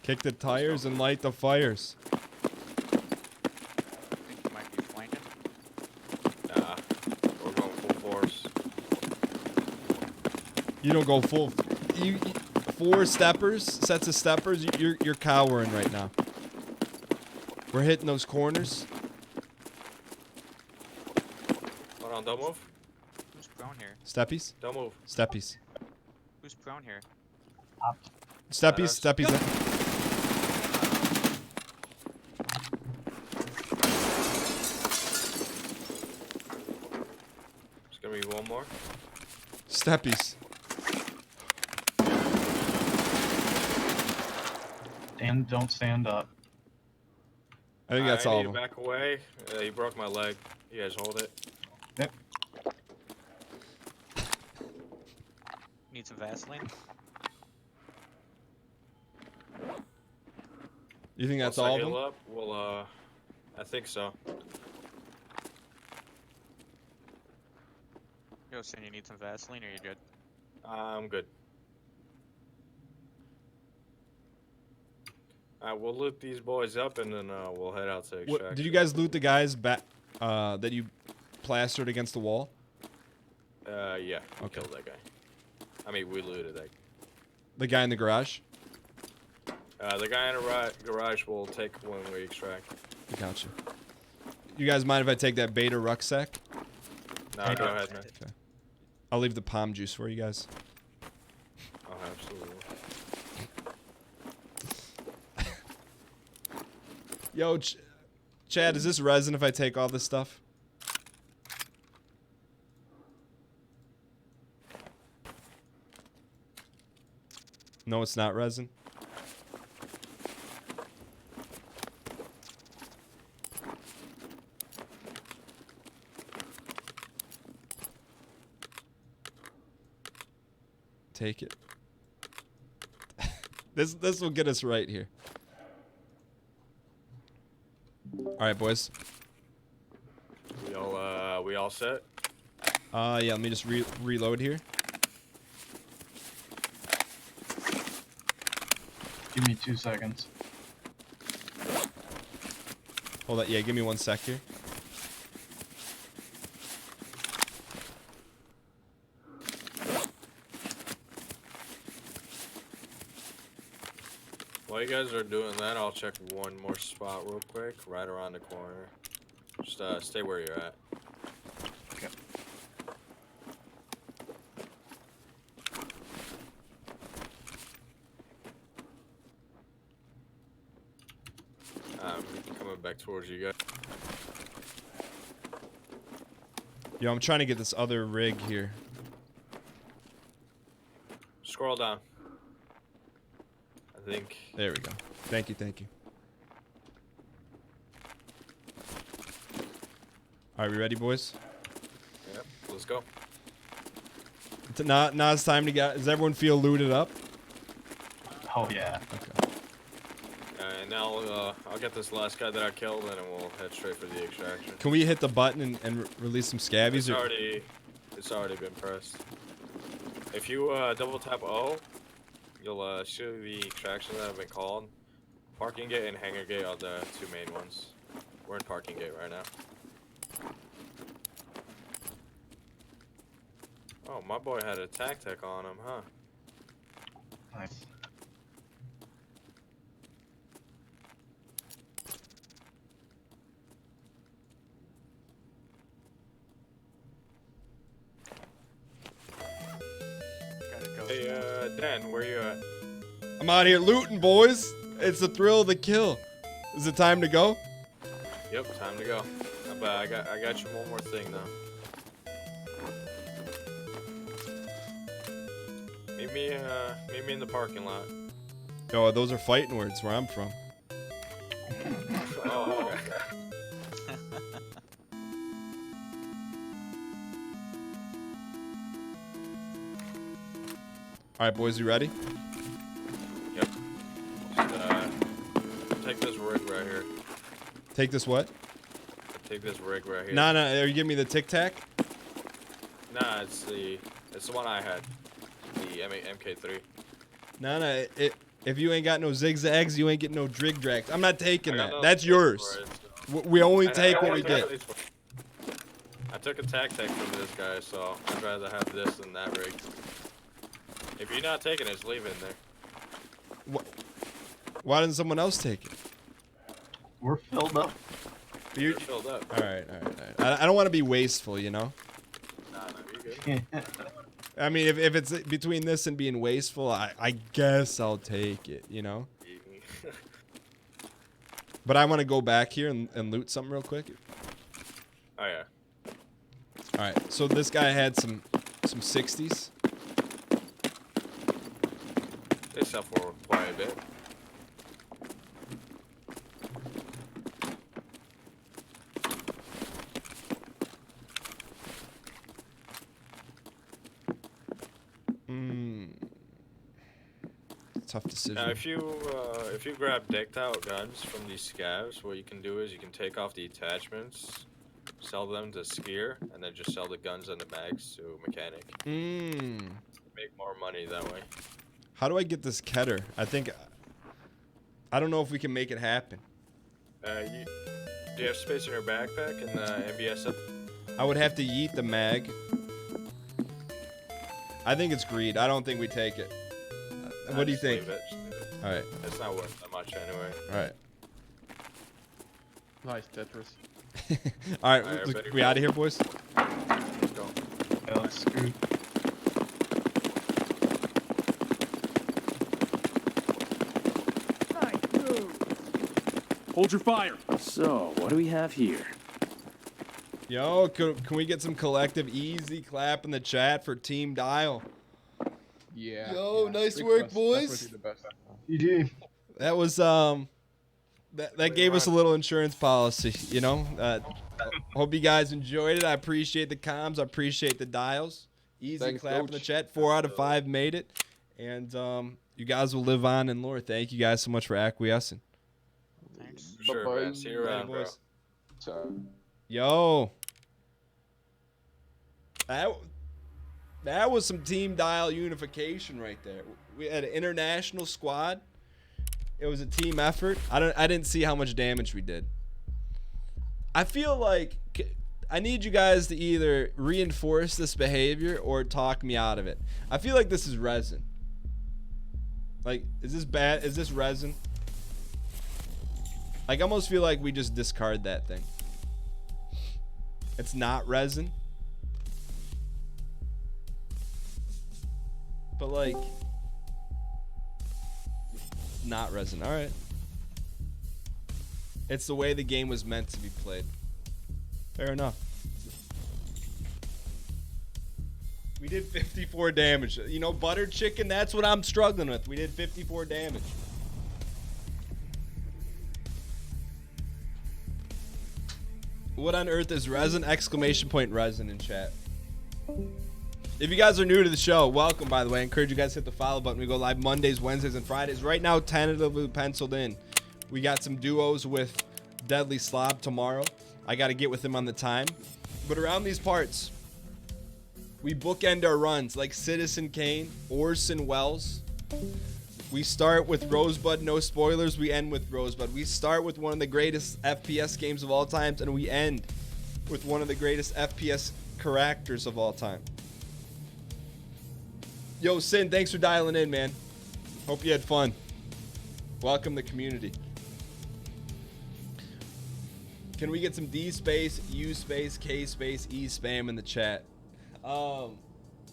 Kick the tires and light the fires. I think he might be flanking. Nah, we're going full force. You don't go full. You 4 steppers, sets of steppers. You're cowering right now. We're hitting those corners. Hold on, don't move. Who's prone here? Steppies. Don't move. Steppies. Who's prone here? Steppies. Steppies. There's gonna be one more. Steppies. And don't stand up. I think that's all I of need them. to back away. You broke my leg. You guys hold it. Yep. Need some Vaseline? You think that's Once I all of heal them? up, we'll, I think so. Yo, Sin, you need some Vaseline or you good? I'm good. We'll loot these boys up and then we'll head out to extract. Did you guys loot the guys back that you plastered against the wall? Yeah. We Okay. killed that guy. I mean, we looted that. The guy in the garage? The guy in the garage will take when we extract. Gotcha. You guys mind if I take that beta rucksack? No, go ahead, man. Okay. I'll leave the palm juice for you guys. Oh, absolutely. Yo, Chad, is this resin if I take all this stuff? No, it's not resin. Take it. This will get us right here. All right, boys. We all set? Yeah, let me just reload here. Give me 2 seconds. Hold on, yeah, give me 1 sec here. While you guys are doing that, I'll check one more spot real quick, right around the corner. Just stay where you're at. Okay. Coming back towards you guys. Yo, I'm trying to get this other rig here. Scroll down. I think. There we go. Thank you, thank you. All right, we ready, boys? Yep. Let's go. Now it's time to get. Does everyone feel looted up? Oh yeah. Okay. And now I'll get this last guy that I killed, and then we'll head straight for the extraction. Can we hit the button and release some scabbies? It's already been pressed. If you double tap O, you'll show the extractions that have been called. Parking gate and hangar gate are the two main ones. We're in parking gate right now. Oh, my boy had a tac on him, huh? Nice. Hey, Dan, where you at? I'm out here looting, boys. It's the thrill of the kill. Is it time to go? Yep, time to go. But I got you one more thing though. Meet me in the parking lot. Yo, those are fighting words where I'm from. Oh, okay. All right, boys, you ready? Yep. Just, take this rig right here. Take this what? Take this rig right here. Nah, are you giving me the Tic Tac? Nah, it's the one I had. The MK3. Nah, if you ain't got no zigzags, you ain't getting no drig drags. I'm not taking I got that. no That's space yours. for it, so. We only take I what we got no get. space for it. I took a tac from this guy, so I'd rather have this than that rig. If you're not taking it, just leave it in there. Why didn't someone else take it? We're filled up. You're filled up. All right. I don't want to be wasteful, you know? Nah, you're good. I mean, if it's between this and being wasteful, I guess I'll take it, you know? But I want to go back here and loot something real quick. Oh, yeah. All right, so this guy had some 60s. They sell for quite a bit. Tough decision. Now, if you grab decked out guns from these scavs, what you can do is you can take off the attachments, sell them to skier, and then just sell the guns and the bags to mechanic. Make more money that way. How do I get this Keter? I don't know if we can make it happen. Do you have space in your backpack and the MBS? I would have to yeet the mag. I think it's greed. I don't think we take it. What do you think? Leave it. All right. It's not worth that much anyway. All right. Nice Tetris. All right. Alright, We out of here, boys? Let's go. Yeah, let's screw. Hold your fire. So, what do we have here? Yo, can we get some collective easy clap in the chat for Team Dial? Yeah. Yo, yeah. nice Big work, press. boys. Definitely the best. GG. That was that gave us a little insurance policy, you know. Hope you guys enjoyed it. I appreciate the comms. I appreciate the dials. Easy Thanks, clap in Coach. the chat. 4 out of 5 made it, and you guys will live on in lore. Thank you guys so much for acquiescing. Thanks. Sure, Bye-bye. man. See you around, bro. boys. So, Yo, that was some Team Dial unification right there. We had an international squad. It was a team effort. I didn't see how much damage we did. I feel like I need you guys to either reinforce this behavior or talk me out of it. I feel like this is resin. Like, is this bad? Is this resin? Like, I almost feel like we just discard that thing. It's not resin. But, like, not resin. All right. It's the way the game was meant to be played. Fair enough. We did 54 damage. You know, buttered chicken, that's what I'm struggling with. We did 54 damage. What on earth is resin? Exclamation point resin in chat. If you guys are new to the show, welcome, by the way. I encourage you guys to hit the follow button. We go live Mondays, Wednesdays, and Fridays. Right now, tentatively penciled in. We got some duos with Deadly Slob tomorrow. I got to get with him on the time. But around these parts, we bookend our runs like Citizen Kane, Orson Welles. We start with Rosebud, no spoilers. We end with Rosebud. We start with one of the greatest FPS games of all times, and we end with one of the greatest FPS characters of all time. Yo, Sin, thanks for dialing in, man. Hope you had fun. Welcome to the community. Can we get some D space, U space, K space, E spam in the chat?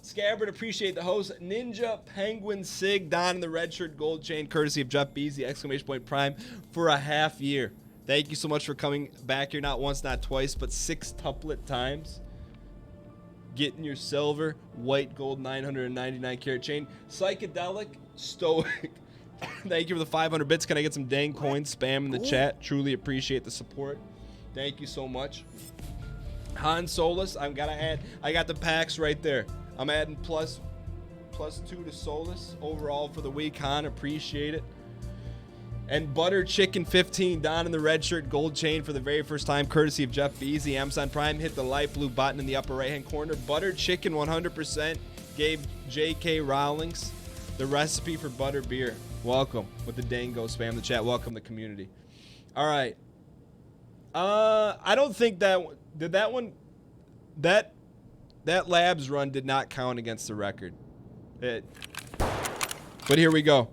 Scabbard, appreciate the host. Ninja, Penguin, Sig, Don in the red shirt, gold chain, courtesy of Jeff Beasley, exclamation point Prime, for a half year. Thank you so much for coming back here, not once, not twice, but 6 tuplet times. Getting your silver, white gold, 999 carat chain. Psychedelic, Stoic. Thank you for the 500 bits. Can I get some dang coins? Spam in the chat. Truly appreciate the support. Thank you so much. Han Solus, I got the packs right there. I'm adding plus 2 to Solus overall for the week. Han, appreciate it. And Butter Chicken 15, Don in the red shirt, gold chain for the very first time, courtesy of Jeff Beasley. Amazon Prime, hit the light blue button in the upper right hand corner. Butter Chicken 100% gave J.K. Rowlings the recipe for butter beer. Welcome with the Dango spam the chat. Welcome the community. All right. I don't think that that labs run did not count against the record. But here we go.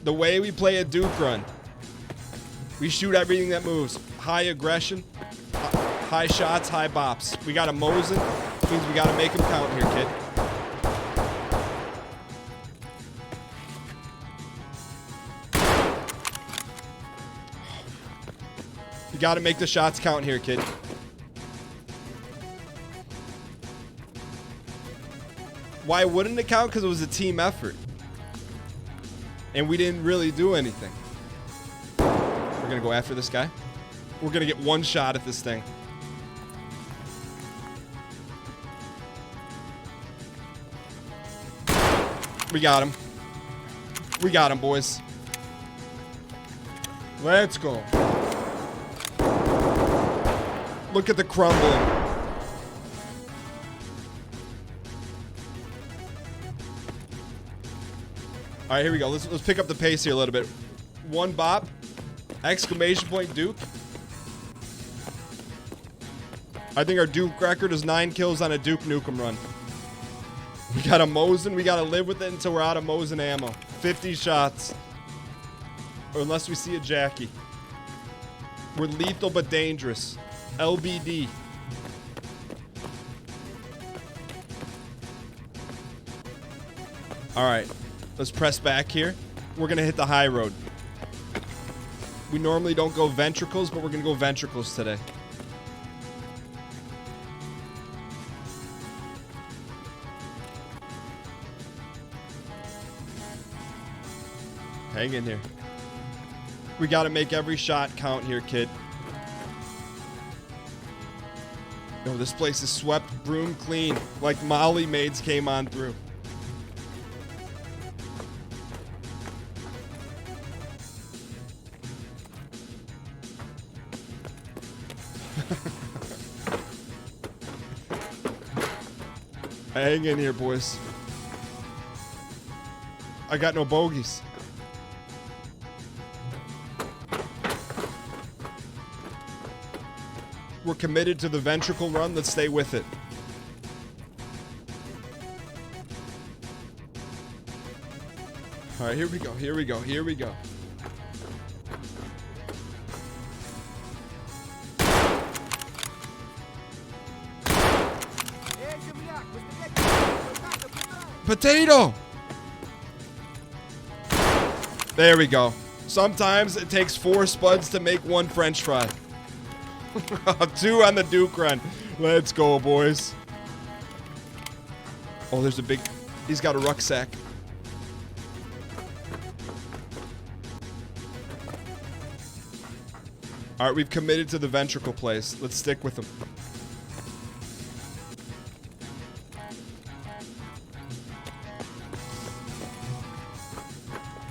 The way we play a Duke run, we shoot everything that moves. High aggression, high shots, high bops. We got a Mosin, means we got to make them count here, kid. You got to make the shots count here, kid. Why wouldn't it count? Because it was a team effort. And we didn't really do anything. We're going to go after this guy. We're going to get one shot at this thing. We got him. We got him, boys. Let's go. Look at the crumbling. All right, here we go. Let's pick up the pace here a little bit. One bop. Exclamation point Duke. I think our Duke record is 9 kills on a Duke Nukem run. We got a Mosin. We got to live with it until we're out of Mosin ammo. 50 shots. Or unless we see a Jackie. We're lethal but dangerous. LBD. All right. Let's press back here. We're going to hit the high road. We normally don't go ventricles, but we're going to go ventricles today. Hang in here. We got to make every shot count here, kid. No, this place is swept broom clean, like Molly maids came on through. Hang in here, boys. I got no bogeys. We're committed to the ventricle run. Let's stay with it. All right, here we go. Here we go. Here we go. Potato! There we go. Sometimes it takes 4 spuds to make 1 French fry. 2 on the Duke run. Let's go, boys. Oh, there's a big... He's got a rucksack. All right, we've committed to the ventricle place. Let's stick with him.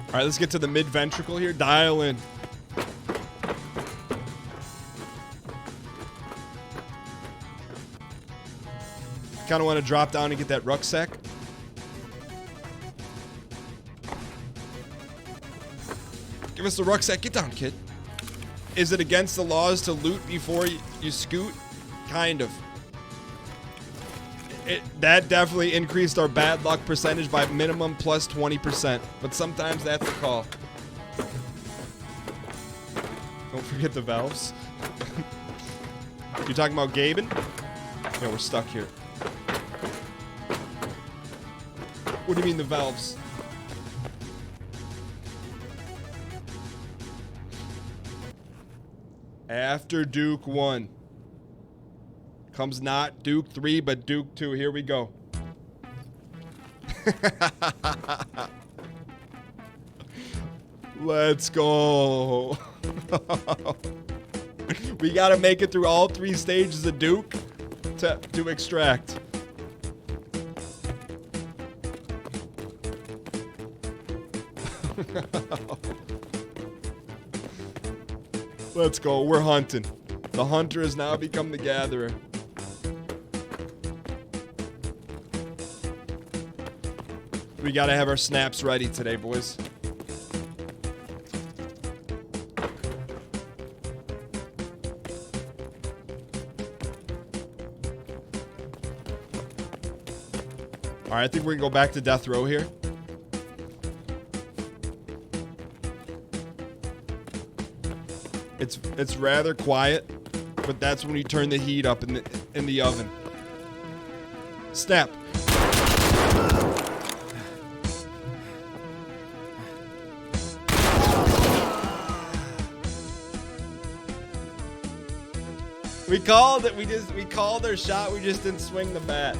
All right, let's get to the mid-ventricle here. Dial in. Kind of want to drop down and get that rucksack. Give us the rucksack. Get down, kid. Is it against the laws to loot before you scoot? Kind of. That definitely increased our bad luck percentage by minimum plus 20%. But sometimes that's a call. Don't forget the valves. You're talking about Gaben? Yeah, we're stuck here. What do you mean the valves? After Duke 1 comes not Duke 3, but Duke 2. Here we go. Let's go. We got to make it through all 3 stages of Duke to extract. Let's go. We're hunting. The hunter has now become the gatherer. We gotta have our snaps ready today, boys. All right, I think we can go back to death row here. It's rather quiet, but that's when we turn the heat up in the oven. Snap. We called it. We called our shot. We just didn't swing the bat.